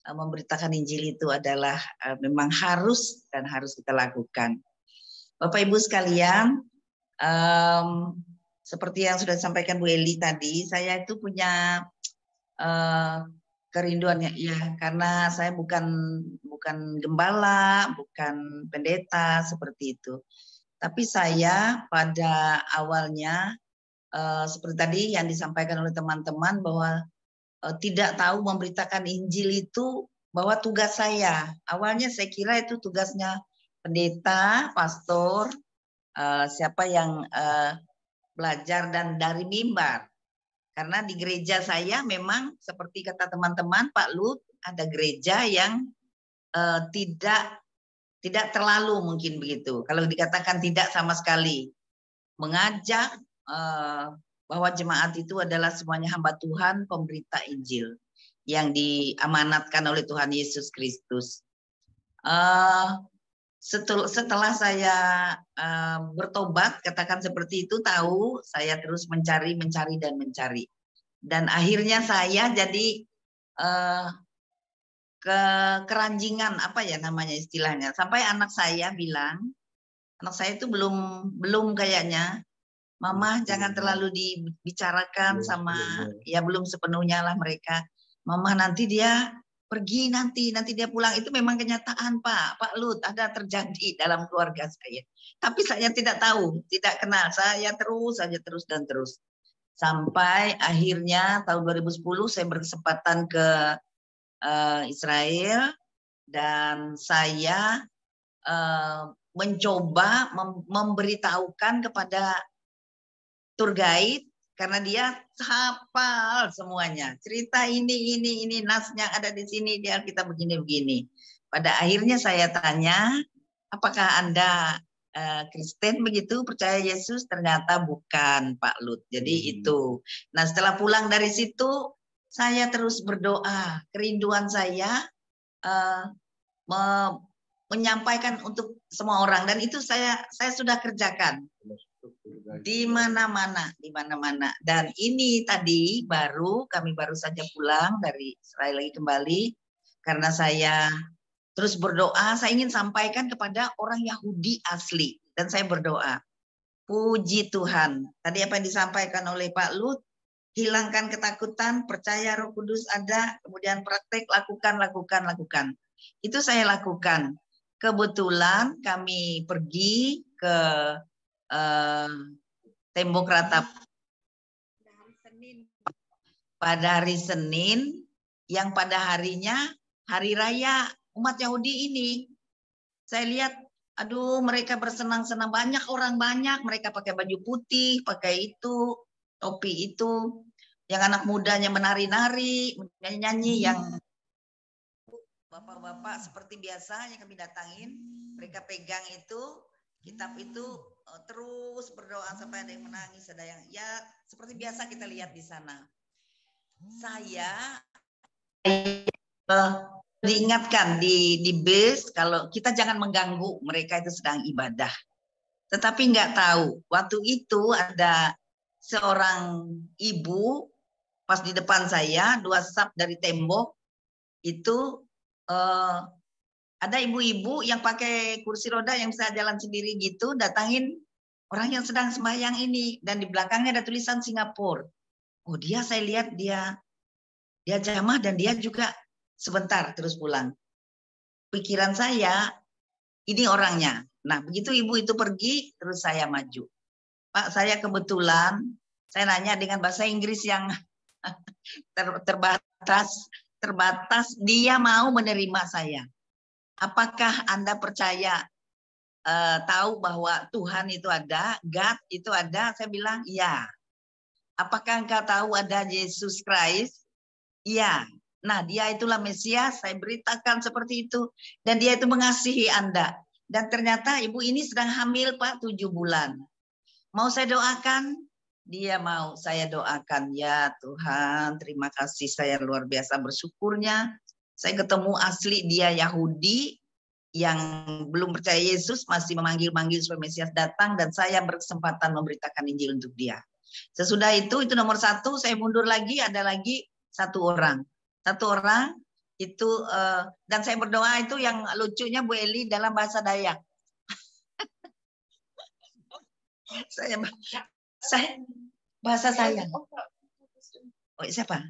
memberitakan Injil itu adalah memang harus dan harus kita lakukan. Bapak Ibu sekalian, seperti yang sudah disampaikan Bu Eli tadi, saya itu punya kerinduan ya karena saya bukan gembala, bukan pendeta seperti itu. Tapi saya pada awalnya seperti tadi yang disampaikan oleh teman-teman bahwa tidak tahu memberitakan Injil itu bahwa tugas saya, awalnya saya kira itu tugasnya pendeta, pastor, siapa yang belajar dan dari mimbar. Karena di gereja saya memang seperti kata teman-teman Pak Lut, ada gereja yang tidak terlalu mungkin begitu. Kalau dikatakan tidak sama sekali, mengajak bahwa jemaat itu adalah semuanya hamba Tuhan, pemberita Injil yang diamanatkan oleh Tuhan Yesus Kristus. Setelah saya bertobat, katakan seperti itu, tahu saya terus mencari dan akhirnya saya jadi keranjingan, apa ya namanya istilahnya, sampai anak saya bilang, anak saya itu belum kayaknya, Mama jangan terlalu dibicarakan sama, ya belum sepenuhnya lah mereka, Mama nanti dia pergi, nanti dia pulang. Itu memang kenyataan Pak Lut, ada terjadi dalam keluarga saya. Tapi saya tidak tahu, tidak kenal. Saya terus saja terus. Sampai akhirnya tahun 2010 saya berkesempatan ke Israel dan saya mencoba memberitahukan kepada tour guide, karena dia hafal semuanya. Cerita ini nasnya ada di sini, dia kita begini. Pada akhirnya saya tanya, apakah Anda Kristen begitu, percaya Yesus? Ternyata bukan Pak Lut. Jadi itu. Nah setelah pulang dari situ, saya terus berdoa. Kerinduan saya menyampaikan untuk semua orang. Dan itu saya sudah kerjakan. Di mana-mana. Dan ini tadi kami baru saja pulang dari Israel lagi kembali, karena saya terus berdoa, saya ingin sampaikan kepada orang Yahudi asli, dan saya berdoa, puji Tuhan, tadi apa yang disampaikan oleh Pak Lut, hilangkan ketakutan, percaya Roh Kudus ada, kemudian praktek, lakukan. Itu saya lakukan. Kebetulan kami pergi ke tembok ratap pada hari Senin, yang pada harinya hari raya umat Yahudi ini. Saya lihat, aduh mereka bersenang-senang, banyak, mereka pakai baju putih, pakai itu, topi itu, yang anak mudanya menari-nari, nyanyi, yang bapak-bapak seperti biasa yang kami datangin, mereka pegang itu, kitab itu, terus berdoa sampai ada yang menangis, ada yang ya seperti biasa kita lihat di sana. Saya diingatkan di bus kalau kita jangan mengganggu mereka itu sedang ibadah. Tetapi nggak tahu waktu itu ada seorang ibu pas di depan saya, 2 sap dari tembok itu ada ibu-ibu yang pakai kursi roda yang bisa jalan sendiri gitu, datangin orang yang sedang sembahyang ini, dan di belakangnya ada tulisan Singapura. Oh saya lihat dia jamah dan dia juga sebentar terus pulang. Pikiran saya, ini orangnya. Nah begitu ibu itu pergi, terus saya maju. Pak, saya kebetulan, saya nanya dengan bahasa Inggris yang terbatas, dia mau menerima saya. Apakah Anda percaya, tahu bahwa Tuhan itu ada, God itu ada? Saya bilang, iya. Apakah engkau tahu ada Yesus Christ? Iya. Nah, dia itulah Mesias, saya beritakan seperti itu. Dan dia itu mengasihi Anda. Dan ternyata ibu ini sedang hamil, Pak, 7 bulan. Mau saya doakan? Dia mau saya doakan. Ya Tuhan, terima kasih, saya luar biasa bersyukurnya. Saya ketemu asli dia Yahudi yang belum percaya Yesus, masih memanggil-manggil supaya Mesias datang, dan saya berkesempatan memberitakan Injil untuk dia. Sesudah itu nomor 1, saya mundur lagi, ada lagi satu orang itu, dan saya berdoa itu yang lucunya Bu Eli dalam bahasa Dayak. saya bahasa saya. Oh, siapa?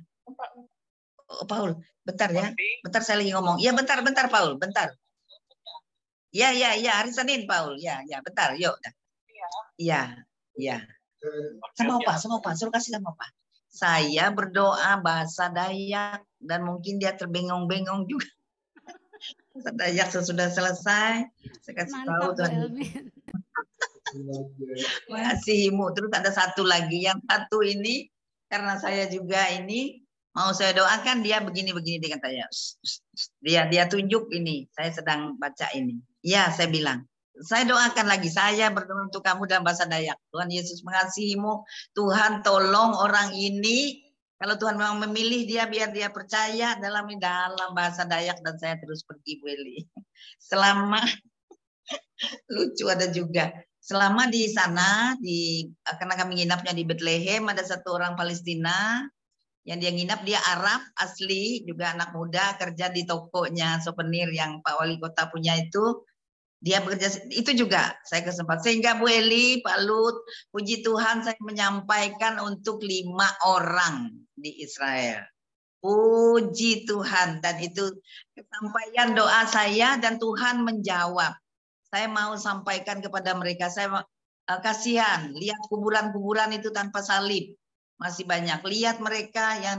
Oh, Paul, bentar ya. Bentar saya lagi ngomong. Ya, bentar Paul, bentar. Ya, hari Senin Paul. Ya, bentar, yuk. Ya. Sama Opa, suruh kasih sama Opa. Saya berdoa bahasa Dayak dan mungkin dia terbengong-bengong juga. Bahasa Dayak sesudah selesai, saya kasih tahu Mantap Bu Tuhan. Elmi. Mengasihimu. Terus ada satu lagi, yang satu ini karena saya juga ini mau saya doakan, dia begini-begini, dia katanya, dia tunjuk ini, saya sedang baca ini. Ya, saya bilang, saya doakan lagi, saya berdoa untuk kamu dalam bahasa Dayak. Tuhan Yesus mengasihimu, Tuhan tolong orang ini, kalau Tuhan memang memilih dia, biar dia percaya dalam bahasa Dayak, dan saya terus pergi Bu Eli. Selama lucu ada juga. Selama di sana, karena kami nginapnya di Bethlehem, ada satu orang Palestina yang dia nginap, dia Arab asli, juga anak muda, kerja di tokonya souvenir yang Pak Wali Kota punya itu. Dia bekerja, itu juga saya kesempatan. Sehingga Bu Eli, Pak Lut, puji Tuhan saya menyampaikan untuk 5 orang di Israel. Puji Tuhan, dan itu kesampaian doa saya dan Tuhan menjawab. Saya mau sampaikan kepada mereka, saya kasihan lihat kuburan-kuburan itu tanpa salib, masih banyak. Lihat mereka yang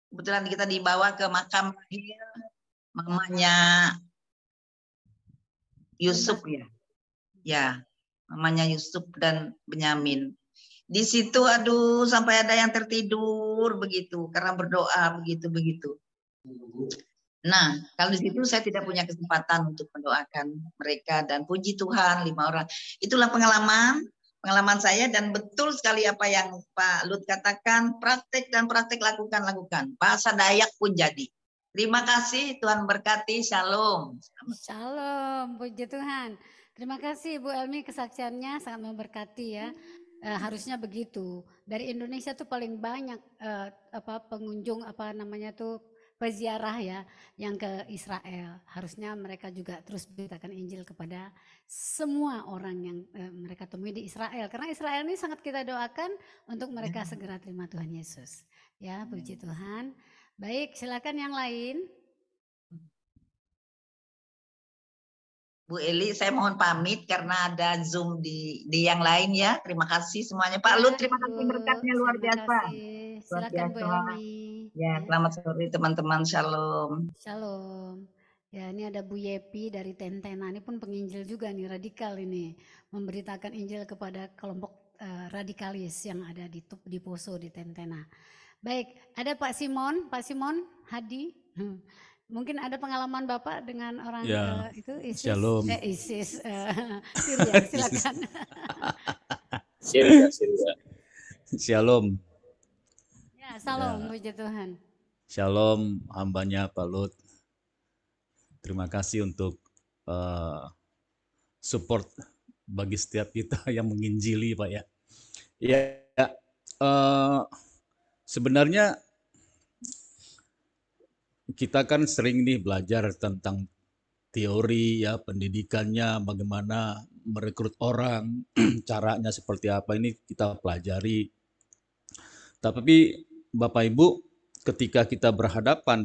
kebetulan kita dibawa ke makam mamanya Yusuf ya, mamanya Yusuf dan Benyamin. Di situ aduh sampai ada yang tertidur begitu karena berdoa begitu. Nah, kalau di situ saya tidak punya kesempatan untuk mendoakan mereka, dan puji Tuhan 5 orang. Itulah pengalaman saya, dan betul sekali apa yang Pak Lut katakan, praktek lakukan. Bahasa Dayak pun jadi. Terima kasih, Tuhan berkati, shalom. Shalom, puji Tuhan. Terima kasih Bu Elmi, kesaksiannya sangat memberkati ya. Harusnya begitu. Dari Indonesia tuh paling banyak pengunjung peziarah ya yang ke Israel. Harusnya mereka juga terus beritakan Injil kepada semua orang yang mereka temui di Israel. Karena Israel ini sangat kita doakan untuk mereka segera terima Tuhan Yesus. Ya, puji Tuhan. Baik, silakan yang lain. Bu Eli, saya mohon pamit karena ada Zoom di yang lain ya. Terima kasih semuanya. Pak Lut, terima kasih berkatnya luar biasa. Silakan Bu Elmi. Ya, selamat sore teman-teman. Shalom. Shalom. Ya, ini ada Bu Yepi dari Tentena. Ini pun penginjil juga nih, radikal ini. Memberitakan Injil kepada kelompok radikalis yang ada di Poso di Tentena. Baik, ada Pak Simon Hadi. Mungkin ada pengalaman Bapak dengan orang Ya, itu ISIS. shalom. Syria, silakan. Syria. Shalom. Ya, salam puji Tuhan. Shalom, hambanya Pak Lut. Terima kasih untuk support bagi setiap kita yang menginjili, Pak ya. Ya, sebenarnya kita kan sering nih belajar tentang teori ya, pendidikannya, bagaimana merekrut orang, caranya seperti apa, ini kita pelajari. Tapi Bapak Ibu, ketika kita berhadapan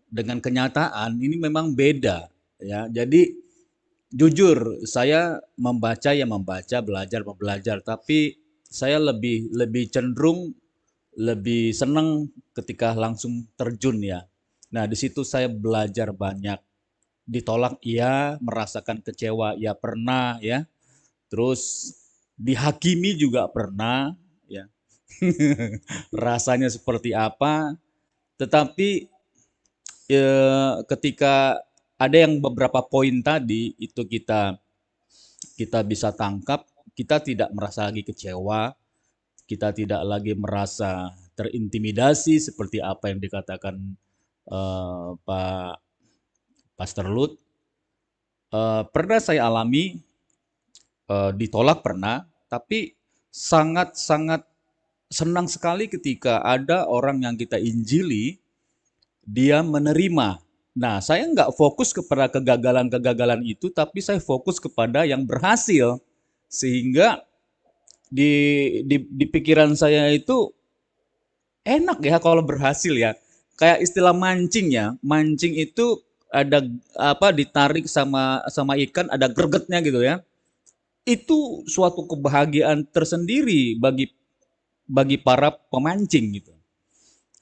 dengan kenyataan, ini memang beda ya. Jadi jujur saya membaca, belajar, tapi saya lebih cenderung lebih senang ketika langsung terjun ya. Nah, di situ saya belajar banyak. Ditolak iya, merasakan kecewa ya pernah ya. Terus dihakimi juga pernah ya. Rasanya seperti apa? Tetapi ketika ada yang beberapa poin tadi itu kita bisa tangkap, kita tidak merasa lagi kecewa, kita tidak lagi merasa terintimidasi seperti apa yang dikatakan Pak Pastor Lut. Pernah saya alami ditolak pernah, tapi sangat-sangat senang sekali ketika ada orang yang kita injili, dia menerima. Nah, saya nggak fokus kepada kegagalan-kegagalan itu, tapi saya fokus kepada yang berhasil. Sehingga di pikiran saya itu enak ya kalau berhasil ya. Kayak istilah mancing ya. Mancing itu ada ditarik sama ikan, ada gregetnya gitu ya. Itu suatu kebahagiaan tersendiri bagi para pemancing gitu.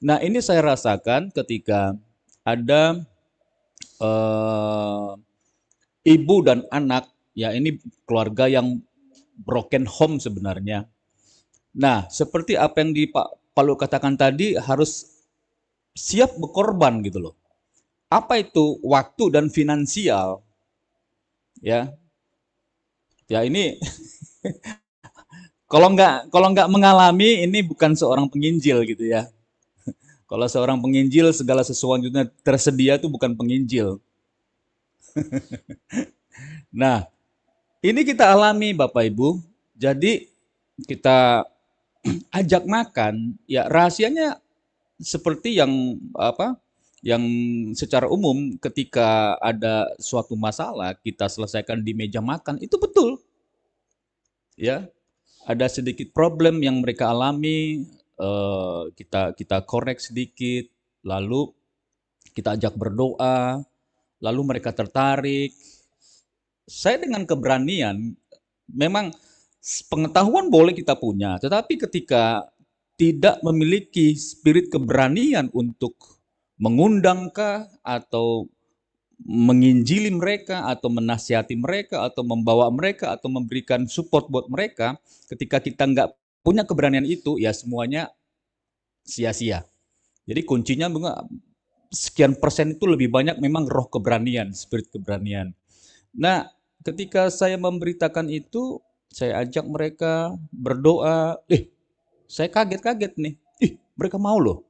Nah, ini saya rasakan ketika ada eh, ibu dan anak, ya ini keluarga yang broken home sebenarnya. Nah, seperti apa yang di Pak Palu katakan tadi, harus siap berkorban gitu loh. Apa itu waktu dan finansial? Ya, ya ini kalau nggak mengalami, ini bukan seorang penginjil gitu ya. Kalau seorang penginjil segala sesuatunya tersedia itu bukan penginjil. Nah, ini kita alami Bapak Ibu. Jadi kita ajak makan, ya rahasianya seperti yang apa? Yang secara umum ketika ada suatu masalah kita selesaikan di meja makan, itu betul, ya. Ada sedikit problem yang mereka alami, kita kita korek sedikit, lalu kita ajak berdoa, lalu mereka tertarik. Saya dengan keberanian, memang pengetahuan boleh kita punya, tetapi ketika tidak memiliki spirit keberanian untuk mengundangkah atau menginjili mereka atau menasihati mereka atau membawa mereka atau memberikan support buat mereka, ketika kita nggak punya keberanian itu, ya semuanya sia-sia. Jadi kuncinya sekian persen itu lebih banyak memang roh keberanian, spirit keberanian. Nah, ketika saya memberitakan itu, saya ajak mereka berdoa. Saya kaget-kaget nih. Mereka mau loh.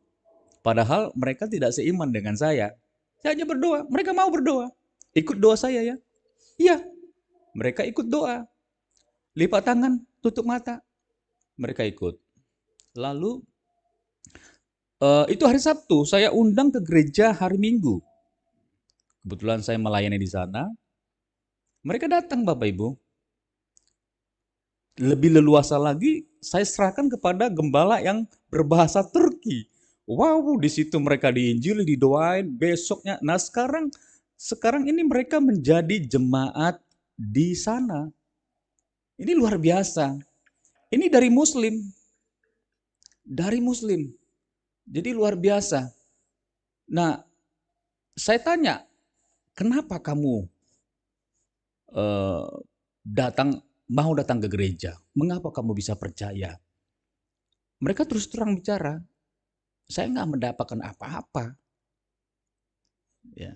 Padahal mereka tidak seiman dengan saya. Saya hanya berdoa, mereka mau berdoa. Ikut doa saya ya. Iya, mereka ikut doa. Lipat tangan, tutup mata. Mereka ikut. Lalu itu hari Sabtu, saya undang ke gereja hari Minggu. Kebetulan saya melayani di sana. Mereka datang Bapak Ibu. Lebih leluasa lagi, saya serahkan kepada gembala yang berbahasa Turki. Wow, di situ mereka diinjili, didoain, besoknya. Nah, sekarang ini mereka menjadi jemaat di sana. Ini luar biasa. Ini dari Muslim. Dari Muslim. Jadi luar biasa. Nah, saya tanya, kenapa kamu eh, mau datang ke gereja? Mengapa kamu bisa percaya? Mereka terus terang bicara, saya nggak mendapatkan apa-apa. Ya.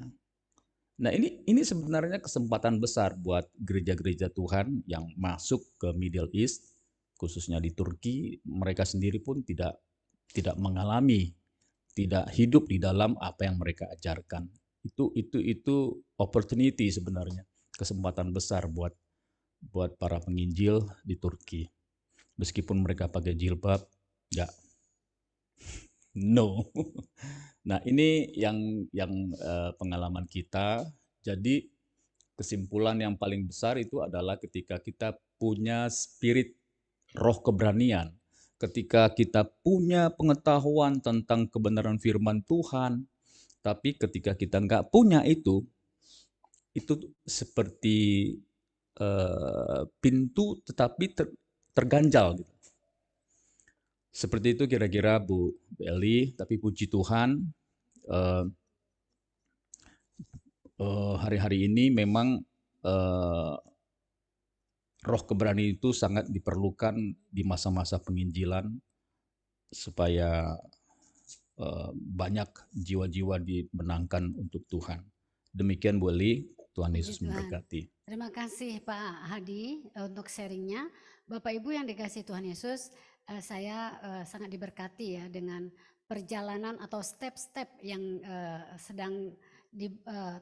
Nah, ini sebenarnya kesempatan besar buat gereja-gereja Tuhan yang masuk ke Middle East, khususnya di Turki. Mereka sendiri pun tidak mengalami, tidak hidup di dalam apa yang mereka ajarkan. Itu opportunity sebenarnya, kesempatan besar buat para penginjil di Turki. Meskipun mereka pakai jilbab, nggak, no. Nah, ini yang pengalaman kita. Jadi kesimpulan yang paling besar itu adalah ketika kita punya spirit roh keberanian, ketika kita punya pengetahuan tentang kebenaran firman Tuhan, tapi ketika kita nggak punya itu seperti pintu tetapi terganjal gitu. Seperti itu kira-kira Bu Eli, tapi puji Tuhan hari-hari ini memang roh keberanian itu sangat diperlukan di masa-masa penginjilan supaya banyak jiwa-jiwa dimenangkan untuk Tuhan. Demikian Bu Eli, Tuhan Yesus memberkati. Terima kasih Pak Hadi untuk sharingnya. Bapak Ibu yang dikasih Tuhan Yesus, saya sangat diberkati ya dengan perjalanan atau step-step yang sedang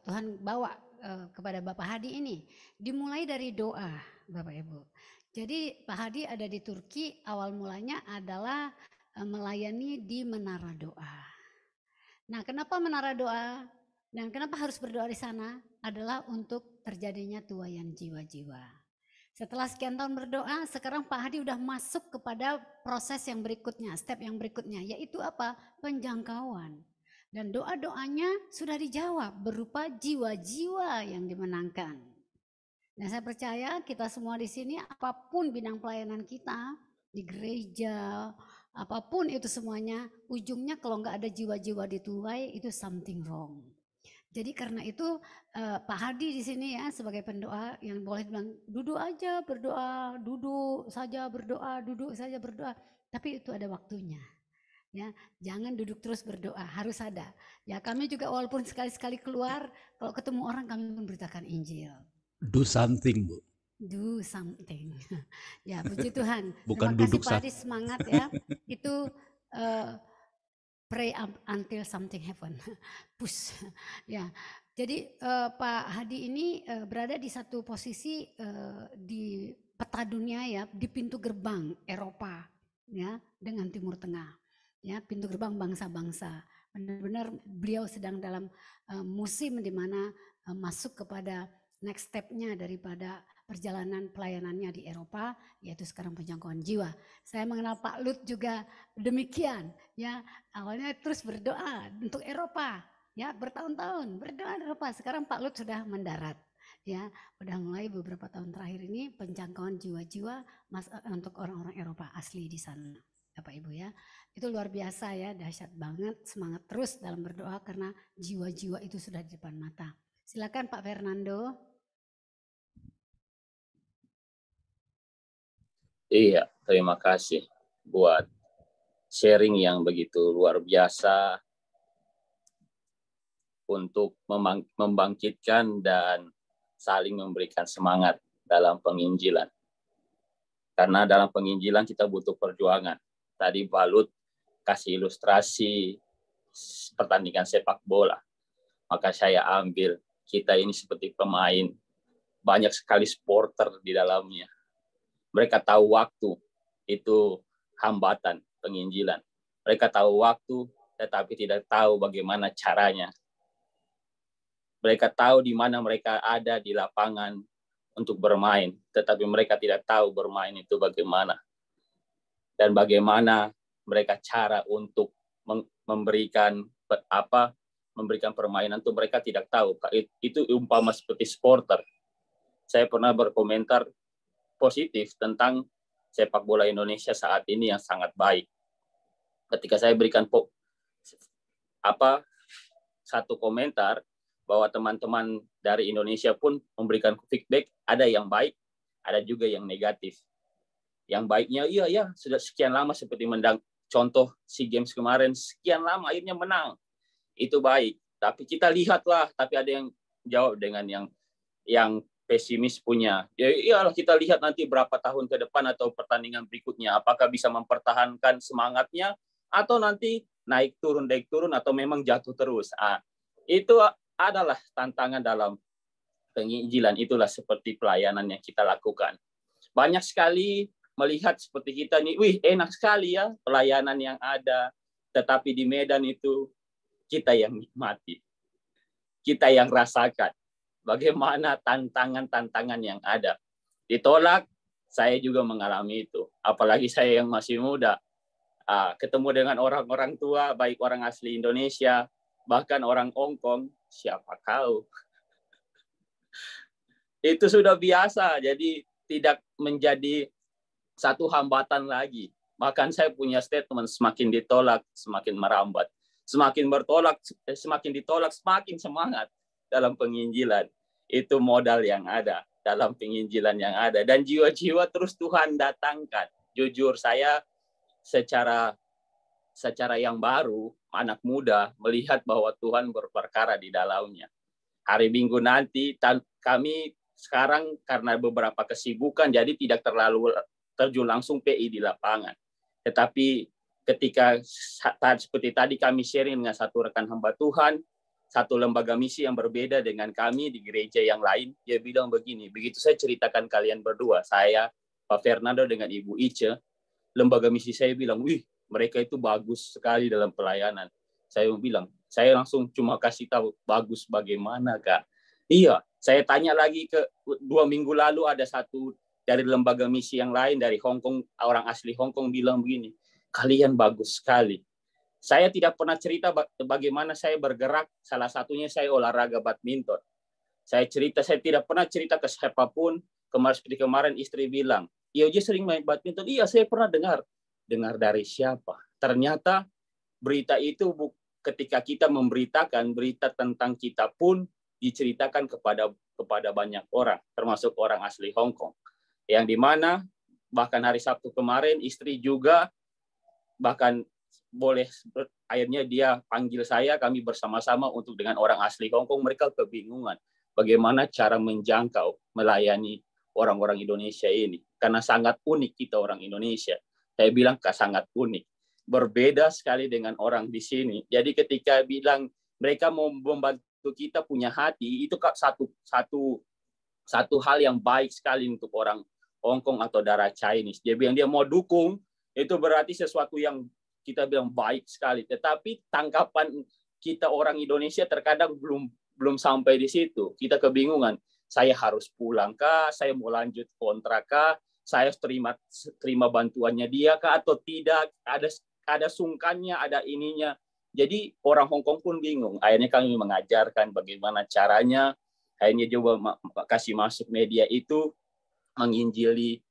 Tuhan bawa kepada Bapak Hadi ini. Dimulai dari doa Bapak Ibu. Jadi Pak Hadi ada di Turki, awal mulanya adalah melayani di Menara Doa. Nah, kenapa Menara Doa dan kenapa harus berdoa di sana? Adalah untuk terjadinya tuaian jiwa-jiwa. Setelah sekian tahun berdoa, sekarang Pak Hadi udah masuk kepada proses yang berikutnya, step yang berikutnya, yaitu apa? Penjangkauan. Dan doa-doanya sudah dijawab berupa jiwa-jiwa yang dimenangkan. Nah, saya percaya kita semua di sini, apapun bidang pelayanan kita, di gereja, apapun itu semuanya, ujungnya kalau nggak ada jiwa-jiwa dituai, itu something wrong. Jadi karena itu Pak Hadi di sini ya sebagai pendoa yang boleh bilang duduk aja berdoa, duduk saja berdoa, duduk saja berdoa. Tapi itu ada waktunya. Ya, jangan duduk terus berdoa, harus ada. Ya, kami juga walaupun sekali-sekali keluar, kalau ketemu orang kami memberitakan Injil. Do something, Bu. Do something. Ya, puji Tuhan. Bukan Terima kasih duduk Pak Hadi, semangat ya. Itu pray until something happen. Push. Ya. Jadi Pak Hadi ini berada di satu posisi di peta dunia ya, di pintu gerbang Eropa ya, dengan Timur Tengah. Ya, pintu gerbang bangsa-bangsa. Benar-benar beliau sedang dalam musim di mana masuk kepada next step-nya daripada perjalanan pelayanannya di Eropa, yaitu sekarang penjangkauan jiwa. Saya mengenal Pak Lut juga demikian, ya. Awalnya terus berdoa untuk Eropa, ya, bertahun-tahun berdoa Eropa. Sekarang Pak Lut sudah mendarat, ya, udah mulai beberapa tahun terakhir ini penjangkauan jiwa-jiwa untuk orang-orang Eropa asli di sana. Bapak Ibu ya, itu luar biasa ya, dahsyat banget, semangat terus dalam berdoa karena jiwa-jiwa itu sudah di depan mata. Silakan Pak Fernando. Iya, terima kasih buat sharing yang begitu luar biasa untuk membangkitkan dan saling memberikan semangat dalam penginjilan. Karena dalam penginjilan kita butuh perjuangan. Tadi Pak Lut kasih ilustrasi pertandingan sepak bola. Maka saya ambil kita ini seperti pemain. Banyak sekali supporter di dalamnya. Mereka tahu waktu itu hambatan penginjilan. Mereka tahu waktu tetapi tidak tahu bagaimana caranya. Mereka tahu di mana mereka ada di lapangan untuk bermain, tetapi mereka tidak tahu bermain itu bagaimana. Dan bagaimana mereka cara untuk memberikan permainan itu mereka tidak tahu. Itu umpama seperti supporter. Saya pernah berkomentar positif tentang sepak bola Indonesia saat ini yang sangat baik. Ketika saya berikan satu komentar bahwa teman-teman dari Indonesia pun memberikan feedback, ada yang baik, ada juga yang negatif. Yang baiknya, iya sudah sekian lama seperti contoh SEA Games kemarin, sekian lama akhirnya menang. Itu baik. Tapi kita lihatlah, tapi ada yang jawab dengan yang pesimis punya. Ya iyalah, kita lihat nanti berapa tahun ke depan atau pertandingan berikutnya, apakah bisa mempertahankan semangatnya atau nanti naik turun atau memang jatuh terus. Itu adalah tantangan dalam penginjilan. Itulah seperti pelayanan yang kita lakukan. Banyak sekali melihat seperti kita nih, wih enak sekali ya pelayanan yang ada, tetapi di medan itu kita yang nikmati, kita yang rasakan bagaimana tantangan-tantangan yang ada. Ditolak, saya juga mengalami itu. Apalagi saya yang masih muda, ketemu dengan orang-orang tua, baik orang asli Indonesia, bahkan orang Hong Kong, siapa kau? Itu sudah biasa, jadi tidak menjadi satu hambatan lagi. Bahkan saya punya statement, semakin ditolak, semakin merambat. Semakin ditolak, semakin semangat dalam penginjilan. Itu modal yang ada dalam penginjilan yang ada. Dan jiwa-jiwa terus Tuhan datangkan. Jujur saya secara yang baru, anak muda, melihat bahwa Tuhan berperkara di dalamnya. Hari Minggu nanti, kami sekarang karena beberapa kesibukan, jadi tidak terlalu terjun langsung PI di lapangan. Tetapi ketika seperti tadi kami sharing dengan satu rekan hamba Tuhan, satu lembaga misi yang berbeda dengan kami di gereja yang lain, dia bilang begini, begitu saya ceritakan kalian berdua, saya, Pak Fernando dengan Ibu Ice, lembaga misi saya bilang, wih, mereka itu bagus sekali dalam pelayanan. Saya bilang, saya langsung cuma kasih tahu, bagus bagaimana, Kak? Iya, saya tanya lagi ke 2 minggu lalu ada satu dari lembaga misi yang lain dari Hong Kong, orang asli Hong Kong bilang begini, kalian bagus sekali. Saya tidak pernah cerita bagaimana saya bergerak, salah satunya saya olahraga badminton. Saya tidak pernah cerita ke siapapun. Seperti kemarin istri bilang, iya dia sering main badminton. Iya, saya pernah dengar dari siapa. Ternyata berita itu ketika kita memberitakan berita tentang kita pun diceritakan kepada banyak orang, termasuk orang asli Hong Kong. Yang dimana bahkan hari Sabtu kemarin istri juga bahkan akhirnya dia panggil saya, kami bersama-sama untuk dengan orang asli Hong Kong. Mereka kebingungan bagaimana cara menjangkau, melayani orang-orang Indonesia ini. Karena sangat unik kita orang Indonesia. Saya bilang sangat unik. Berbeda sekali dengan orang di sini. Jadi ketika bilang mereka mau membantu kita punya hati, itu satu hal yang baik sekali untuk orang Hong Kong atau darah Chinese. Dia bilang dia mau dukung, itu berarti sesuatu yang kita bilang baik sekali. Tetapi tangkapan kita orang Indonesia terkadang belum sampai di situ. Kita kebingungan. Saya harus pulang kah? Saya mau lanjut kontrak kah? Saya terima bantuannya dia kah atau tidak? Ada sungkannya, ada ininya. Jadi orang Hong Kong pun bingung. Akhirnya kami mengajarkan bagaimana caranya. Akhirnya coba kasih masuk media itu menginjili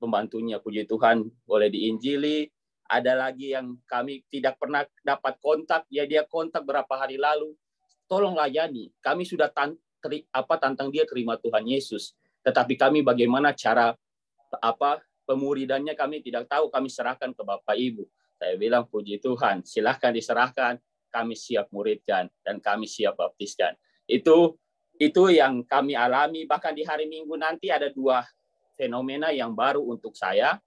pembantunya. Puji Tuhan boleh diinjili. Ada lagi yang kami tidak pernah dapat kontak, ya dia kontak berapa hari lalu. Tolong layani. Kami sudah tantang dia terima Tuhan Yesus. Tetapi kami bagaimana cara pemuridannya kami tidak tahu. Kami serahkan ke Bapak Ibu. Saya bilang puji Tuhan, silahkan diserahkan. Kami siap muridkan dan kami siap baptiskan. Itu yang kami alami. Bahkan di hari Minggu nanti ada 2 fenomena yang baru untuk saya.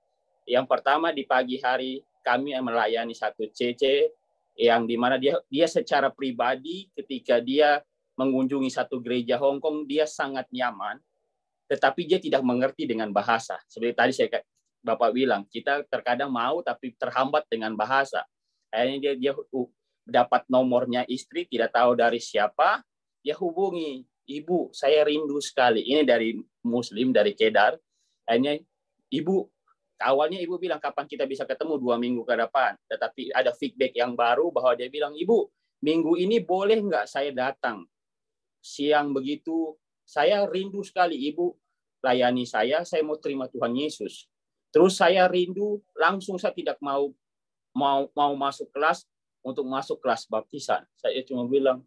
Yang pertama di pagi hari kami melayani satu CC yang dimana dia secara pribadi ketika dia mengunjungi satu gereja Hong Kong dia sangat nyaman, tetapi dia tidak mengerti dengan bahasa. Seperti tadi Bapak bilang kita terkadang mau tapi terhambat dengan bahasa. Akhirnya dia dapat nomornya istri, tidak tahu dari siapa, dia hubungi, Ibu saya rindu sekali. Ini dari Muslim dari Kedah. Akhirnya awalnya ibu bilang kapan kita bisa ketemu 2 minggu ke depan. Tetapi ada feedback yang baru bahwa dia bilang, Ibu, minggu ini boleh nggak saya datang? Siang begitu, saya rindu sekali Ibu layani saya mau terima Tuhan Yesus. Terus saya rindu, langsung saya tidak mau masuk kelas untuk masuk kelas baptisan. Saya cuma bilang,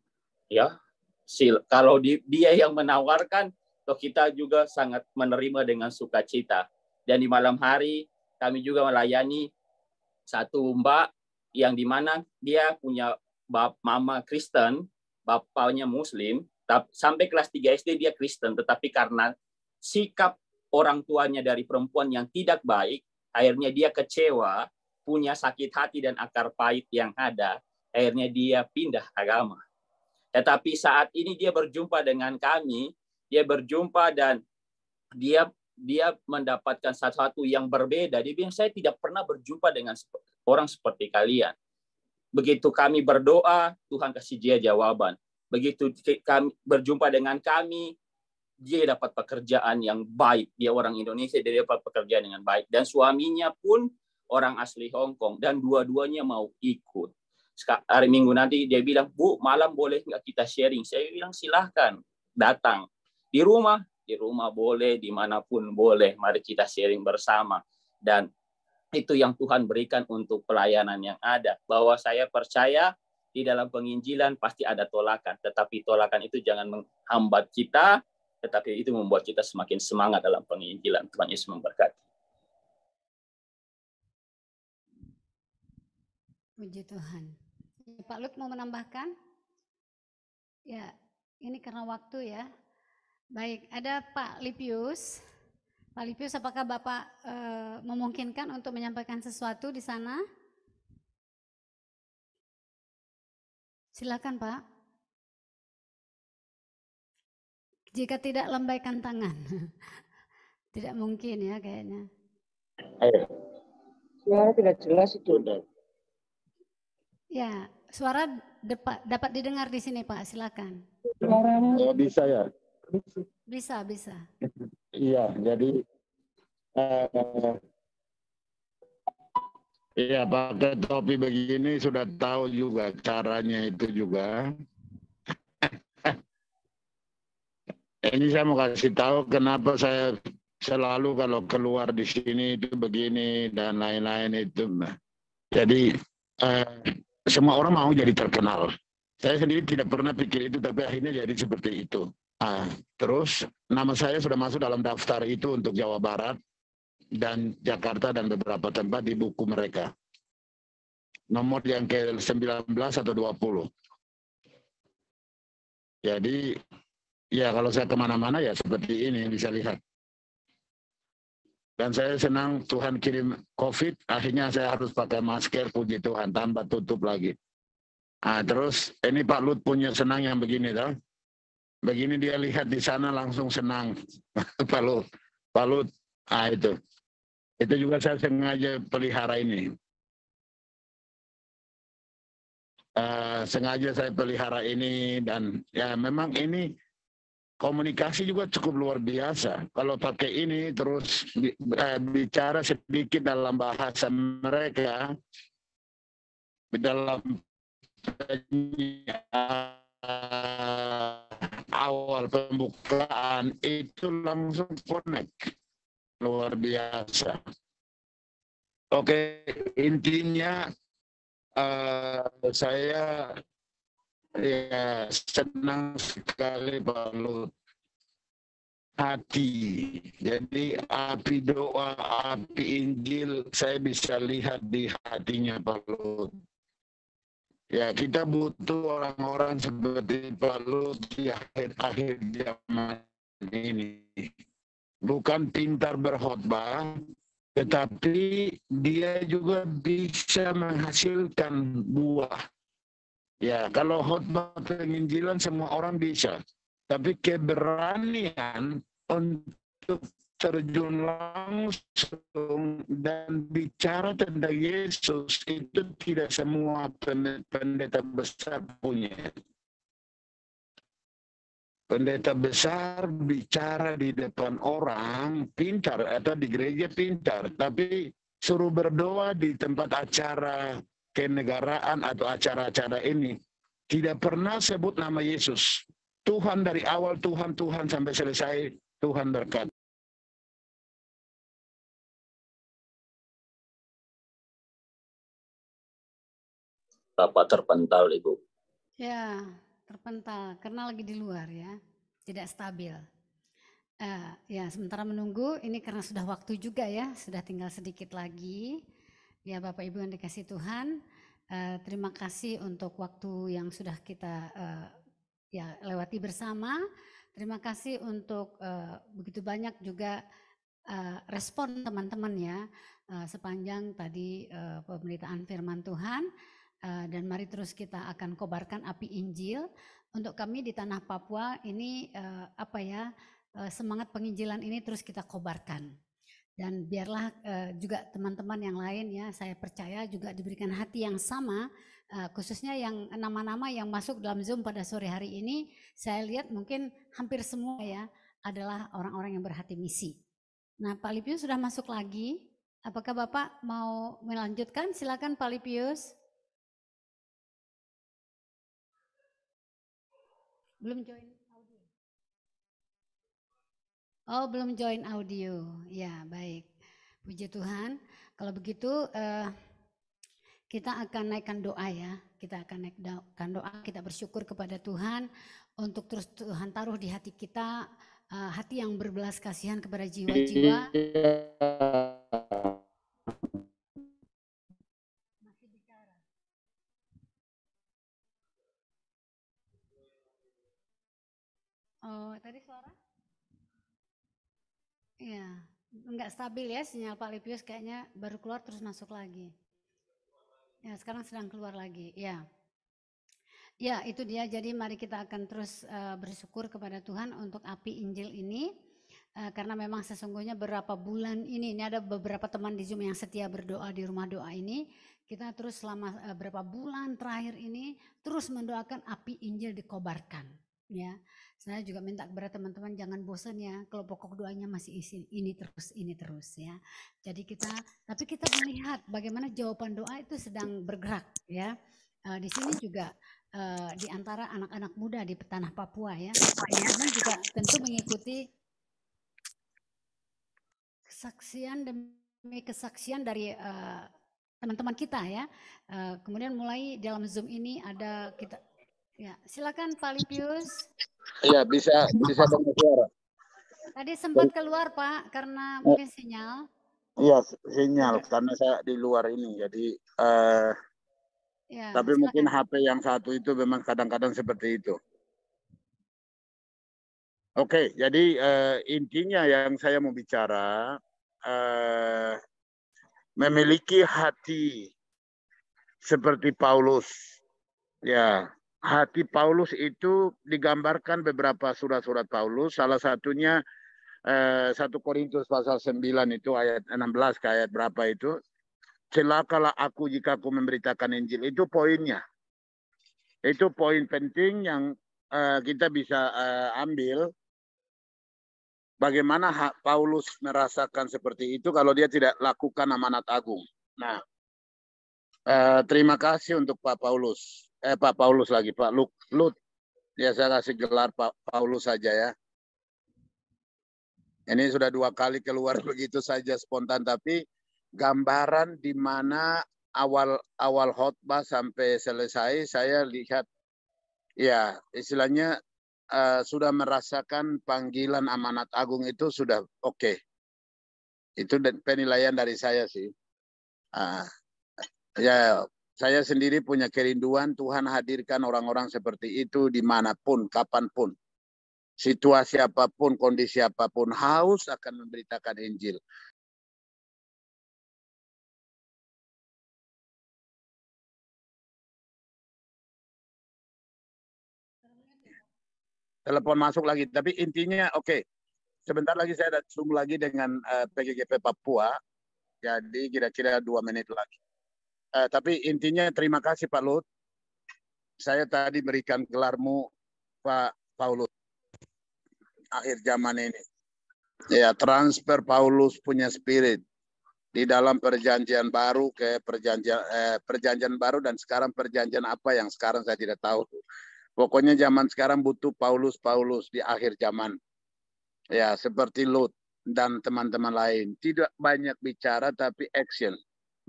ya, kalau dia yang menawarkan, toh kita juga sangat menerima dengan sukacita. Dan di malam hari kami juga melayani satu mbak yang dimana dia punya mama Kristen, bapaknya Muslim, sampai kelas 3 SD dia Kristen, tetapi karena sikap orang tuanya dari perempuan yang tidak baik, akhirnya dia kecewa, punya sakit hati dan akar pahit yang ada, akhirnya dia pindah agama. Tetapi saat ini dia berjumpa dengan kami, dia berjumpa dan dia mendapatkan sesuatu yang berbeda. Dia bilang, saya tidak pernah berjumpa dengan orang seperti kalian. Begitu kami berdoa, Tuhan kasih dia jawaban. Begitu kami berjumpa dengan kami, dia dapat pekerjaan yang baik. Dia orang Indonesia, dia dapat pekerjaan dengan baik. Dan suaminya pun orang asli Hong Kong. Dan dua-duanya mau ikut. Hari Minggu nanti dia bilang, Bu, malam boleh nggak kita sharing? Saya bilang, silahkan datang. Di rumah boleh, dimanapun boleh. Mari kita sharing bersama. Dan itu yang Tuhan berikan untuk pelayanan yang ada. Bahwa saya percaya di dalam penginjilan pasti ada tolakan. Tetapi tolakan itu jangan menghambat kita, tetapi itu membuat kita semakin semangat dalam penginjilan. Tuhan Yesus memberkati. Puji Tuhan. Pak Lut mau menambahkan? Ya, ini karena waktu ya. Baik, ada Pak Lipius. Pak Lipius, apakah Bapak memungkinkan untuk menyampaikan sesuatu di sana? Silakan, Pak. Jika tidak, lambaikan tangan. Tidak mungkin ya kayaknya. Suara tidak jelas itu. Ya, suara dapat didengar di sini, Pak. Silakan. Oh, bisa ya? Bisa. Iya, jadi iya pakai topi begini sudah tahu juga caranya itu juga. Ini saya mau kasih tahu kenapa saya selalu kalau keluar di sini itu begini dan lain-lain itu. Jadi semua orang mau jadi terkenal. Saya sendiri tidak pernah pikir itu, tapi akhirnya jadi seperti itu. Terus nama saya sudah masuk dalam daftar itu untuk Jawa Barat dan Jakarta dan beberapa tempat di buku mereka. Nomor yang ke-19 atau 20. Jadi ya kalau saya kemana-mana ya seperti ini bisa lihat. Dan saya senang Tuhan kirim COVID, akhirnya saya harus pakai masker, puji Tuhan, tambah tutup lagi. Terus ini Pak Lut punya senang yang begini, toh. Begini dia lihat di sana langsung senang. Pak Lut, itu. Itu juga saya sengaja pelihara ini. Sengaja saya pelihara ini dan ya memang ini komunikasi juga cukup luar biasa. Kalau pakai ini terus bicara sedikit dalam bahasa mereka, dalam awal pembukaan itu langsung connect. Luar biasa. Oke, intinya saya ya senang sekali Pak Lut. Hati. Jadi api doa, api Injil saya bisa lihat di hatinya Pak Lut. Ya kita butuh orang-orang seperti Pak Lut di akhir-akhir zaman ini. Bukan pintar berkhotbah, tetapi dia juga bisa menghasilkan buah. Ya, kalau khotbah penginjilan semua orang bisa. Tapi keberanian untuk terjun langsung dan bicara tentang Yesus itu tidak semua pendeta besar punya. Pendeta besar bicara di depan orang pintar atau di gereja pintar, tapi suruh berdoa di tempat acara kenegaraan atau acara-acara ini tidak pernah sebut nama Yesus. Tuhan dari awal Tuhan sampai selesai Tuhan berkata. Bapak terpental, Ibu. Ya, terpental karena lagi di luar ya, tidak stabil. Ya, sementara menunggu ini karena sudah waktu juga ya, sudah tinggal sedikit lagi. Ya, Bapak Ibu yang dikasih Tuhan, terima kasih untuk waktu yang sudah kita ya lewati bersama. Terima kasih untuk begitu banyak juga respon teman-teman ya sepanjang tadi pemberitaan firman Tuhan. Dan mari terus kita akan kobarkan api Injil. Untuk kami di tanah Papua ini semangat penginjilan ini terus kita kobarkan. Dan biarlah juga teman-teman yang lain ya, saya percaya juga diberikan hati yang sama, khususnya yang nama-nama yang masuk dalam Zoom pada sore hari ini, saya lihat mungkin hampir semua ya adalah orang-orang yang berhati misi. Nah, Pak Lipius sudah masuk lagi. Apakah Bapak mau melanjutkan? Silakan Pak Lipius. Belum join audio. Oh, belum join audio. Ya, baik. Puji Tuhan. Kalau begitu kita akan naikkan doa ya. Kita akan naikkan doa, kita bersyukur kepada Tuhan untuk terus Tuhan taruh di hati kita hati yang berbelas kasihan kepada jiwa-jiwa. Oh, tadi suara? Iya, enggak stabil ya sinyal Pak Lipius, kayaknya baru keluar terus masuk lagi. Ya, sekarang sedang keluar lagi. Ya. Ya, itu dia. Jadi mari kita akan terus bersyukur kepada Tuhan untuk api Injil ini. Karena memang sesungguhnya beberapa bulan ini ada beberapa teman di Zoom yang setia berdoa di rumah doa ini. Kita terus selama beberapa bulan terakhir ini terus mendoakan api Injil dikobarkan. Ya, saya juga minta kepada teman-teman jangan bosan ya, kalau pokok doanya masih ini terus ya. Jadi tapi kita melihat bagaimana jawaban doa itu sedang bergerak ya. Di sini juga di antara anak-anak muda di tanah Papua ya, teman-teman juga tentu mengikuti kesaksian demi kesaksian dari teman-teman kita ya. Kemudian mulai dalam Zoom ini ada kita, ya silakan Pak Lipius. Iya, bisa dengar suara. Tadi sempat keluar Pak karena mungkin sinyal. Iya, sinyal karena saya di luar ini, jadi Ya, tapi mungkin silakan. HP yang satu itu memang kadang-kadang seperti itu. Oke, jadi intinya yang saya mau bicara, memiliki hati seperti Paulus. Ya, hati Paulus itu digambarkan beberapa surat-surat Paulus. Salah satunya 1 Korintus pasal 9 itu ayat 16 ke ayat berapa itu. Celakalah aku jika aku memberitakan Injil. Itu poinnya. Itu poin penting yang kita bisa ambil. Bagaimana Paulus merasakan seperti itu kalau dia tidak lakukan amanat agung. Nah, terima kasih untuk Pak Paulus. Pak Paulus lagi, Pak Lut. Ya, saya kasih gelar Pak Paulus saja ya. Ini sudah 2 kali keluar begitu saja spontan, tapi gambaran di mana awal khotbah sampai selesai saya lihat ya istilahnya sudah merasakan panggilan amanat agung itu sudah oke. Itu penilaian dari saya sih. Ya saya sendiri punya kerinduan Tuhan hadirkan orang-orang seperti itu dimanapun, kapanpun. Situasi apapun, kondisi apapun, haus akan memberitakan Injil. Telepon masuk lagi, tapi intinya oke. Sebentar lagi saya ada Zoom lagi dengan PGGP Papua, jadi kira-kira 2 menit lagi. Tapi intinya terima kasih Pak Lut. Saya tadi berikan gelarmu Pak Paulus. Akhir zaman ini. Ya, transfer Paulus punya spirit di dalam perjanjian baru ke perjanjian baru dan sekarang perjanjian apa yang sekarang saya tidak tahu. Pokoknya zaman sekarang butuh Paulus di akhir zaman. Ya, seperti Lut dan teman-teman lain. Tidak banyak bicara tapi action.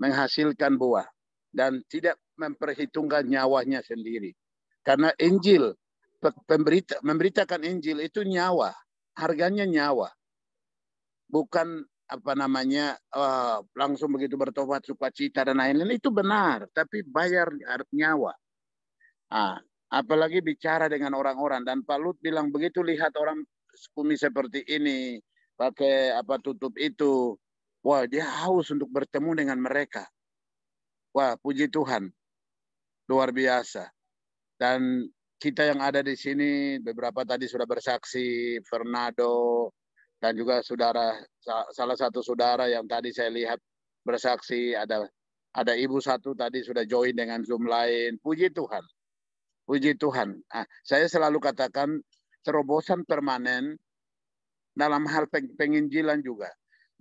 Menghasilkan buah. Dan tidak memperhitungkan nyawanya sendiri. Karena Injil, memberitakan Injil itu nyawa. Harganya nyawa. Bukan apa namanya langsung begitu bertobat sukacita dan lain-lain. Itu benar. Tapi bayar nyawa. Apalagi bicara dengan orang-orang. Dan Pak Lut bilang begitu lihat orang kumis seperti ini. Pakai tutup itu. Wah, dia haus untuk bertemu dengan mereka. Wah, puji Tuhan. Luar biasa. Dan kita yang ada di sini, beberapa tadi sudah bersaksi, Fernando, dan juga salah satu saudara yang tadi saya lihat bersaksi, ada ibu satu tadi sudah join dengan Zoom lain. Puji Tuhan. Puji Tuhan. Saya selalu katakan terobosan permanen dalam hal penginjilan juga.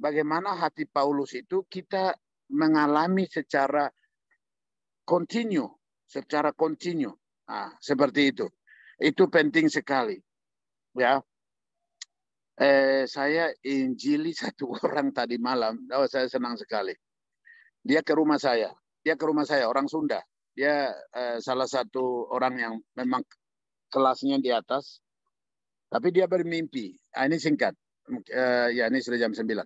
Bagaimana hati Paulus itu kita mengalami secara kontinu. Seperti itu. Itu penting sekali. Ya. Saya injili satu orang tadi malam. Oh, saya senang sekali. Dia ke rumah saya, orang Sunda. Dia salah satu orang yang memang kelasnya di atas. Tapi dia bermimpi. Ini singkat. Ya, ini sudah jam 9.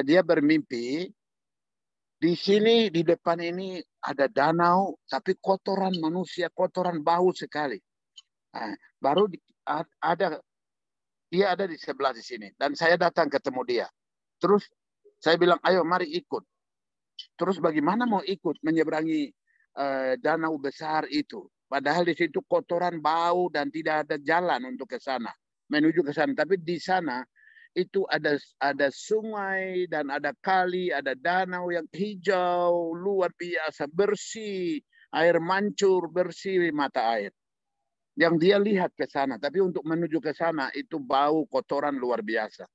Dia bermimpi di sini di depan ini ada danau, tapi kotoran manusia, kotoran bau sekali. Baru dia ada di sebelah di sini dan saya datang ketemu dia. Terus saya bilang, ayo mari ikut. Terus bagaimana mau ikut menyeberangi danau besar itu? Padahal di situ kotoran bau dan tidak ada jalan untuk ke sana, menuju ke sana. Tapi di sana itu ada sungai dan ada kali, ada danau yang hijau, luar biasa, bersih, air mancur, bersih mata air. Yang dia lihat ke sana, tapi untuk menuju ke sana itu bau kotoran luar biasa.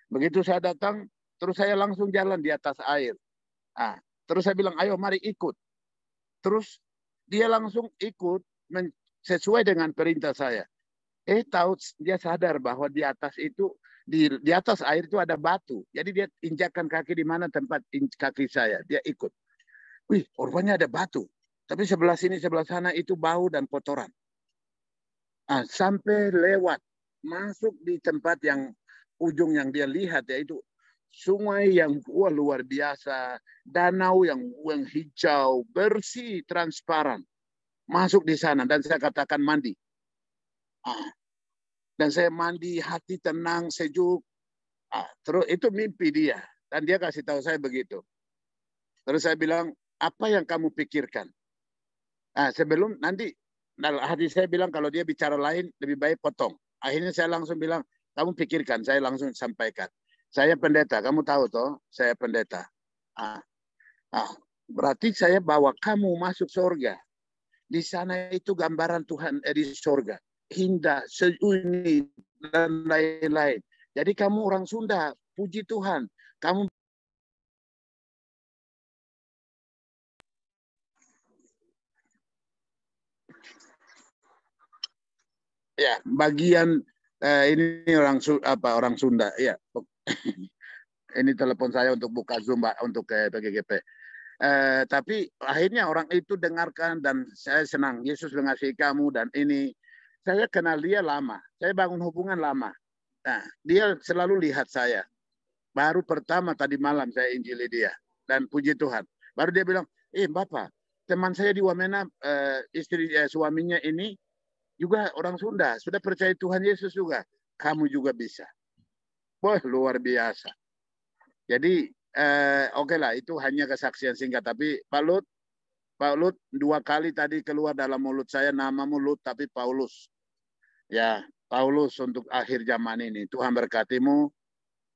Begitu saya datang, terus saya langsung jalan di atas air. Terus saya bilang, ayo mari ikut. Terus dia langsung ikut sesuai dengan perintah saya. Tahu dia sadar bahwa di atas itu di atas air itu ada batu. Jadi dia injakkan kaki di mana tempat kaki saya. Dia ikut. Wih, rupanya ada batu. Tapi sebelah sini, sebelah sana itu bau dan kotoran. Sampai lewat, masuk di tempat yang ujung yang dia lihat, yaitu sungai yang luar biasa, danau yang hijau, bersih, transparan. Masuk di sana dan saya katakan mandi. Dan saya mandi, hati tenang, sejuk. Terus itu mimpi dia. Dan dia kasih tahu saya begitu. Terus saya bilang, apa yang kamu pikirkan? Sebelum nanti, hati saya bilang kalau dia bicara lain, lebih baik potong. Akhirnya saya langsung bilang, kamu pikirkan, saya langsung sampaikan. Saya pendeta, kamu tahu toh, saya pendeta. Berarti saya bawa kamu masuk surga. Di sana itu gambaran Tuhan di surga. Indah, sunyi, dan lain-lain. Jadi kamu orang Sunda, puji Tuhan. Kamu ya bagian ini orang Sunda ya. Ini telepon saya untuk buka Zoom untuk ke PGGP. Tapi akhirnya orang itu dengarkan dan saya senang. Yesus mengasihi kamu dan ini. Saya kenal dia lama. Saya bangun hubungan lama. Nah, dia selalu lihat saya. Baru pertama tadi malam saya injili dia. Dan puji Tuhan. Baru dia bilang, Bapak, teman saya di Wamena, suaminya ini juga orang Sunda. Sudah percaya Tuhan Yesus juga. Kamu juga bisa. Wah, luar biasa. Jadi, oke lah, itu hanya kesaksian singkat. Tapi Pak Lut, 2 kali tadi keluar dalam mulut saya, namamu Lut, tapi Paulus. Ya, Paulus untuk akhir zaman ini. Tuhan berkatimu.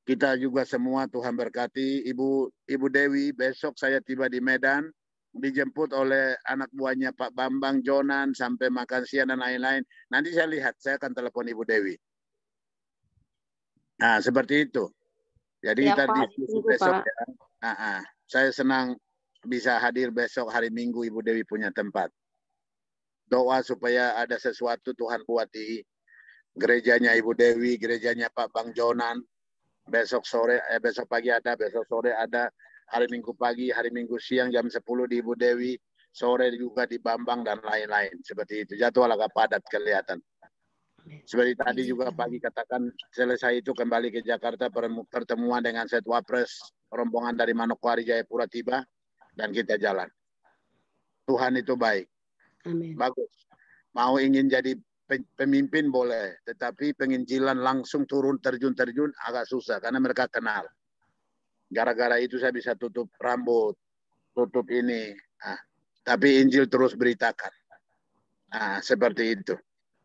Kita juga semua Tuhan berkati. Ibu Dewi, besok saya tiba di Medan. Dijemput oleh anak buahnya Pak Bambang, Jonan, sampai makan siang dan lain-lain. Nanti saya lihat, saya akan telepon Ibu Dewi. Nah, seperti itu. Jadi ya, kita Pak, diskusi besok ya. Saya senang bisa hadir besok hari Minggu, Ibu Dewi punya tempat. Doa supaya ada sesuatu Tuhan buat di gerejanya Ibu Dewi, gerejanya Pak Bang Jonan. Besok pagi ada, besok sore ada, hari Minggu pagi, hari Minggu siang jam 10 di Ibu Dewi, sore juga di Bambang dan lain-lain. Seperti itu. Jadwal agak padat kelihatan. Seperti tadi juga pagi katakan, selesai itu kembali ke Jakarta, pertemuan dengan Setwapres, rombongan dari Manokwari Jayapura tiba, dan kita jalan. Tuhan itu baik. Amin. Bagus. Mau ingin jadi pemimpin boleh, tetapi penginjilan langsung terjun agak susah, karena mereka kenal. Gara-gara itu saya bisa tutup rambut, tutup ini. Tapi Injil terus beritakan. Seperti itu.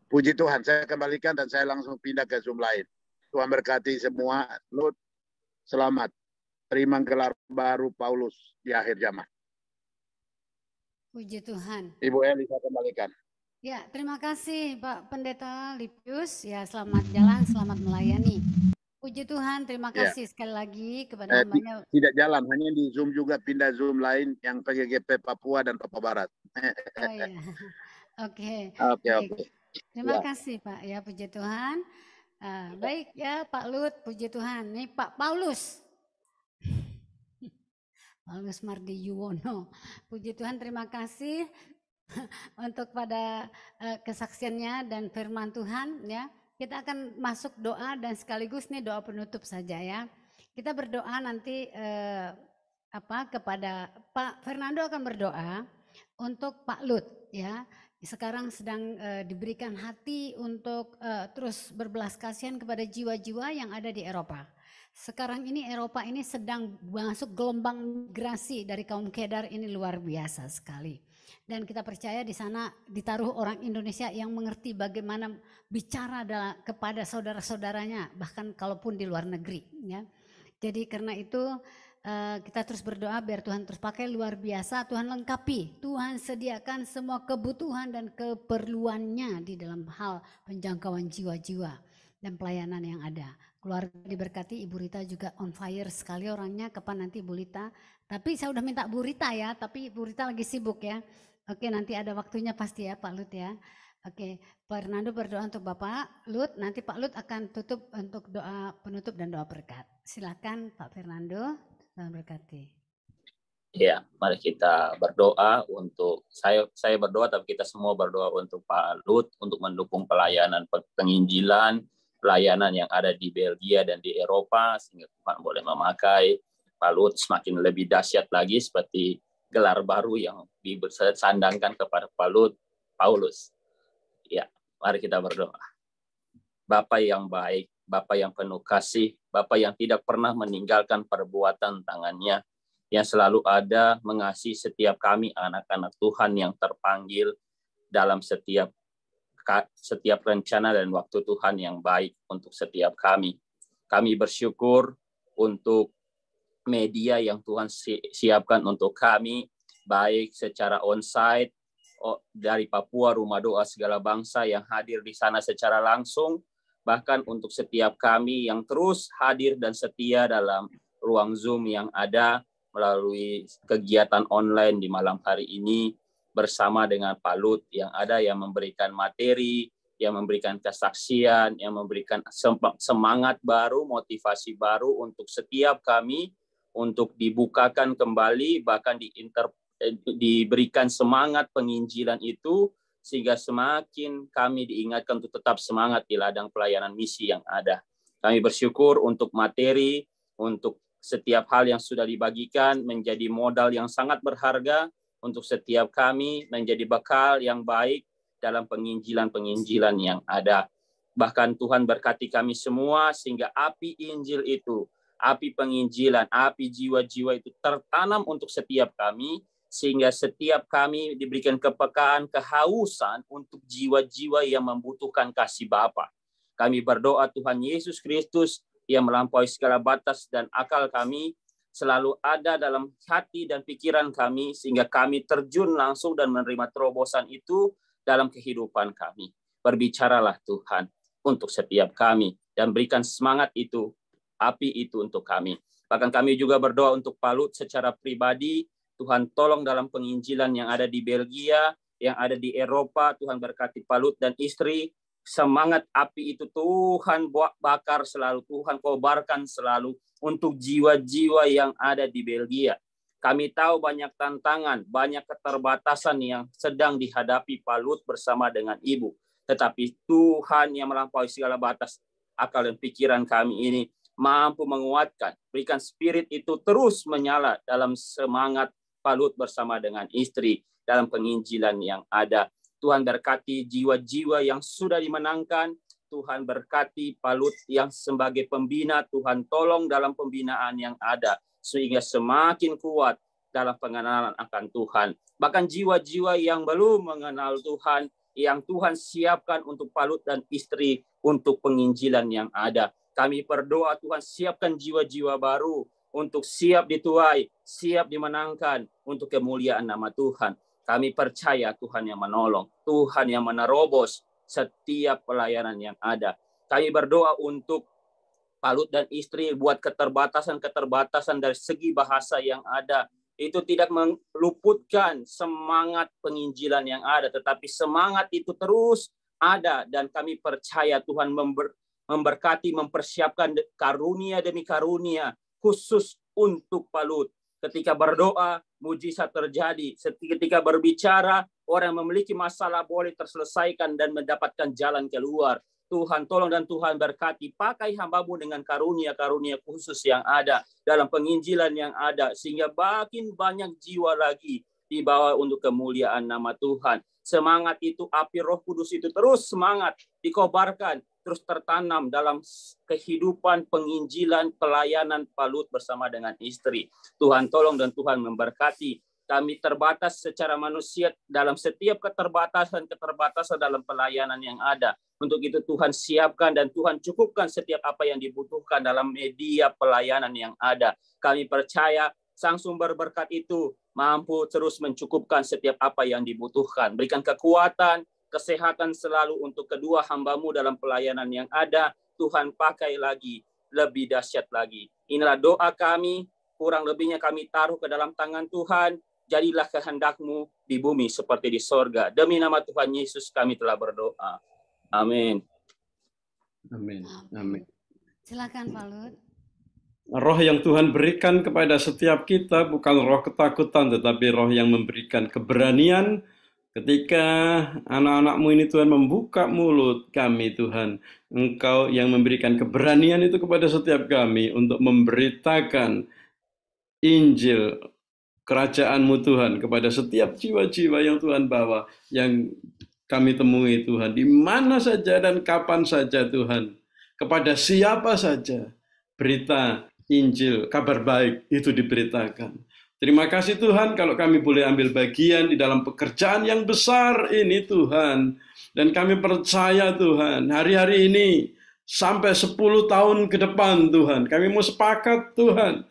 Puji Tuhan, saya kembalikan dan saya langsung pindah ke Zoom lain. Tuhan berkati semua. Lut, selamat. Terima gelar baru Paulus di akhir zaman. Puji Tuhan. Ibu Eli, saya kembalikan. Ya, terima kasih Pak Pendeta Lipius. Ya, selamat jalan, selamat melayani. Puji Tuhan, terima kasih sekali lagi kepada hambanya. Tidak jalan, hanya di Zoom juga, pindah Zoom lain yang PGGP Papua dan Papua Barat. Oh iya, oke. Terima kasih Pak, ya puji Tuhan. Baik ya Pak Lut, puji Tuhan. Ini Pak Paulus. Paulus Mardi Yuwono. Puji Tuhan, terima kasih untuk pada kesaksiannya dan firman Tuhan ya. Kita akan masuk doa dan sekaligus nih doa penutup saja ya. Kita berdoa nanti kepada Pak Fernando akan berdoa untuk Pak Lut ya. Sekarang sedang diberikan hati untuk terus berbelas kasihan kepada jiwa-jiwa yang ada di Eropa. Sekarang ini Eropa ini sedang masuk gelombang migrasi dari kaum Kedar ini luar biasa sekali. Dan kita percaya di sana ditaruh orang Indonesia yang mengerti bagaimana bicara kepada saudara-saudaranya, bahkan kalaupun di luar negeri. Ya. Jadi karena itu kita terus berdoa biar Tuhan terus pakai luar biasa, Tuhan lengkapi, Tuhan sediakan semua kebutuhan dan keperluannya di dalam hal penjangkauan jiwa-jiwa dan pelayanan yang ada. Keluarga diberkati, Ibu Rita juga on fire sekali orangnya. Kapan nanti Ibu Rita? Tapi saya udah minta Bu Rita ya, tapi Bu Rita lagi sibuk ya. Oke, nanti ada waktunya pasti ya Pak Lut ya. Oke, Pak Fernando berdoa untuk Bapak Lut. Nanti Pak Lut akan tutup untuk doa penutup dan doa berkat. Silakan Pak Fernando, Tuhan berkati. Ya, mari kita berdoa untuk saya berdoa, tapi kita semua berdoa untuk Pak Lut untuk mendukung pelayanan penginjilan, pelayanan yang ada di Belgia dan di Eropa, sehingga Tuhan boleh memakai Pak Lut semakin lebih dahsyat lagi seperti gelar baru yang disandangkan kepada Pak Lut Paulus. Ya, mari kita berdoa. Bapa yang baik, Bapa yang penuh kasih, Bapa yang tidak pernah meninggalkan perbuatan tangannya, yang selalu ada mengasihi setiap kami anak-anak Tuhan yang terpanggil dalam setiap rencana dan waktu Tuhan yang baik untuk setiap kami. Kami bersyukur untuk media yang Tuhan siapkan untuk kami, baik secara onsite dari Papua, Rumah Doa Segala Bangsa yang hadir di sana secara langsung, bahkan untuk setiap kami yang terus hadir dan setia dalam ruang Zoom yang ada melalui kegiatan online di malam hari ini bersama dengan Pak Lut yang ada, yang memberikan materi, yang memberikan kesaksian, yang memberikan semangat baru, motivasi baru untuk setiap kami untuk dibukakan kembali, bahkan diberikan semangat penginjilan itu, sehingga semakin kami diingatkan untuk tetap semangat di ladang pelayanan misi yang ada. Kami bersyukur untuk materi, untuk setiap hal yang sudah dibagikan menjadi modal yang sangat berharga untuk setiap kami, menjadi bekal yang baik dalam penginjilan-penginjilan yang ada. Bahkan Tuhan berkati kami semua sehingga api Injil itu, api penginjilan, api jiwa-jiwa itu tertanam untuk setiap kami, sehingga setiap kami diberikan kepekaan, kehausan untuk jiwa-jiwa yang membutuhkan kasih Bapa. Kami berdoa Tuhan Yesus Kristus yang melampaui segala batas dan akal kami selalu ada dalam hati dan pikiran kami, sehingga kami terjun langsung dan menerima terobosan itu dalam kehidupan kami. Berbicaralah Tuhan untuk setiap kami dan berikan semangat itu, api itu untuk kami. Bahkan kami juga berdoa untuk Pak Lut secara pribadi. Tuhan tolong dalam penginjilan yang ada di Belgia, yang ada di Eropa. Tuhan berkati Pak Lut dan istri. Semangat api itu Tuhan bakar selalu, Tuhan kobarkan selalu untuk jiwa-jiwa yang ada di Belgia. Kami tahu banyak tantangan, banyak keterbatasan yang sedang dihadapi Pak Lut bersama dengan Ibu. Tetapi Tuhan yang melampaui segala batas akal dan pikiran kami ini mampu menguatkan, berikan spirit itu terus menyala dalam semangat Pak Lut bersama dengan istri dalam penginjilan yang ada. Tuhan berkati jiwa-jiwa yang sudah dimenangkan. Tuhan berkati Pak Lut yang sebagai pembina. Tuhan tolong dalam pembinaan yang ada, sehingga semakin kuat dalam pengenalan akan Tuhan. Bahkan jiwa-jiwa yang belum mengenal Tuhan, yang Tuhan siapkan untuk Pak Lut dan istri untuk penginjilan yang ada. Kami berdoa Tuhan siapkan jiwa-jiwa baru untuk siap dituai, siap dimenangkan untuk kemuliaan nama Tuhan. Kami percaya Tuhan yang menolong, Tuhan yang menerobos setiap pelayanan yang ada. Kami berdoa untuk Pak Lut dan istri, buat keterbatasan dari segi bahasa yang ada. Itu tidak meluputkan semangat penginjilan yang ada, tetapi semangat itu terus ada. Dan kami percaya Tuhan memberkati, mempersiapkan karunia demi karunia khusus untuk Pak Lut. Ketika berdoa, mujizat terjadi. Ketika berbicara, orang yang memiliki masalah boleh terselesaikan dan mendapatkan jalan keluar. Tuhan tolong dan Tuhan berkati. Pakai hamba-Mu dengan karunia-karunia khusus yang ada dalam penginjilan yang ada, sehingga makin banyak jiwa lagi dibawa untuk kemuliaan nama Tuhan. Semangat itu, api Roh Kudus itu terus semangat dikobarkan, terus tertanam dalam kehidupan penginjilan pelayanan Pak Lut bersama dengan istri. Tuhan tolong dan Tuhan memberkati. Kami terbatas secara manusia dalam setiap keterbatasan dalam pelayanan yang ada. Untuk itu Tuhan siapkan dan Tuhan cukupkan setiap apa yang dibutuhkan dalam media pelayanan yang ada. Kami percaya Sang Sumber berkat itu mampu terus mencukupkan setiap apa yang dibutuhkan. Berikan kekuatan, kesehatan selalu untuk kedua hamba-Mu dalam pelayanan yang ada. Tuhan pakai lagi, lebih dahsyat lagi. Inilah doa kami, kurang lebihnya kami taruh ke dalam tangan Tuhan. Jadilah kehendak-Mu di bumi seperti di sorga. Demi nama Tuhan Yesus kami telah berdoa. Amin. Amin. Amin. Silakan Pak Lut. Roh yang Tuhan berikan kepada setiap kita bukan roh ketakutan, tetapi roh yang memberikan keberanian. Ketika anak-anak-Mu ini Tuhan membuka mulut kami Tuhan, Engkau yang memberikan keberanian itu kepada setiap kami untuk memberitakan Injil kerajaan-Mu Tuhan kepada setiap jiwa-jiwa yang Tuhan bawa, yang kami temui Tuhan, di mana saja dan kapan saja Tuhan, kepada siapa saja berita Injil, kabar baik itu diberitakan. Terima kasih Tuhan kalau kami boleh ambil bagian di dalam pekerjaan yang besar ini Tuhan. Dan kami percaya Tuhan, hari-hari ini sampai 10 tahun ke depan Tuhan, kami mau sepakat Tuhan,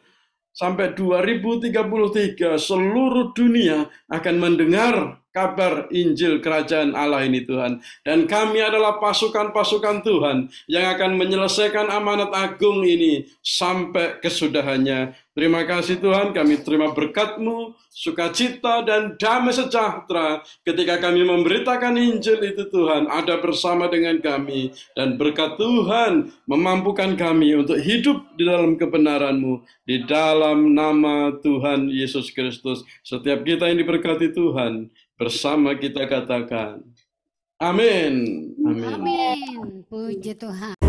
sampai 2033 seluruh dunia akan mendengar kabar Injil Kerajaan Allah ini Tuhan. Dan kami adalah pasukan-pasukan Tuhan yang akan menyelesaikan amanat agung ini sampai kesudahannya. Terima kasih Tuhan, kami terima berkat-Mu, sukacita dan damai sejahtera ketika kami memberitakan Injil itu Tuhan, ada bersama dengan kami. Dan berkat Tuhan memampukan kami untuk hidup di dalam kebenaran-Mu. Di dalam nama Tuhan Yesus Kristus, setiap kita yang diberkati Tuhan, bersama kita katakan, amin. Amin. Amin. Puji Tuhan.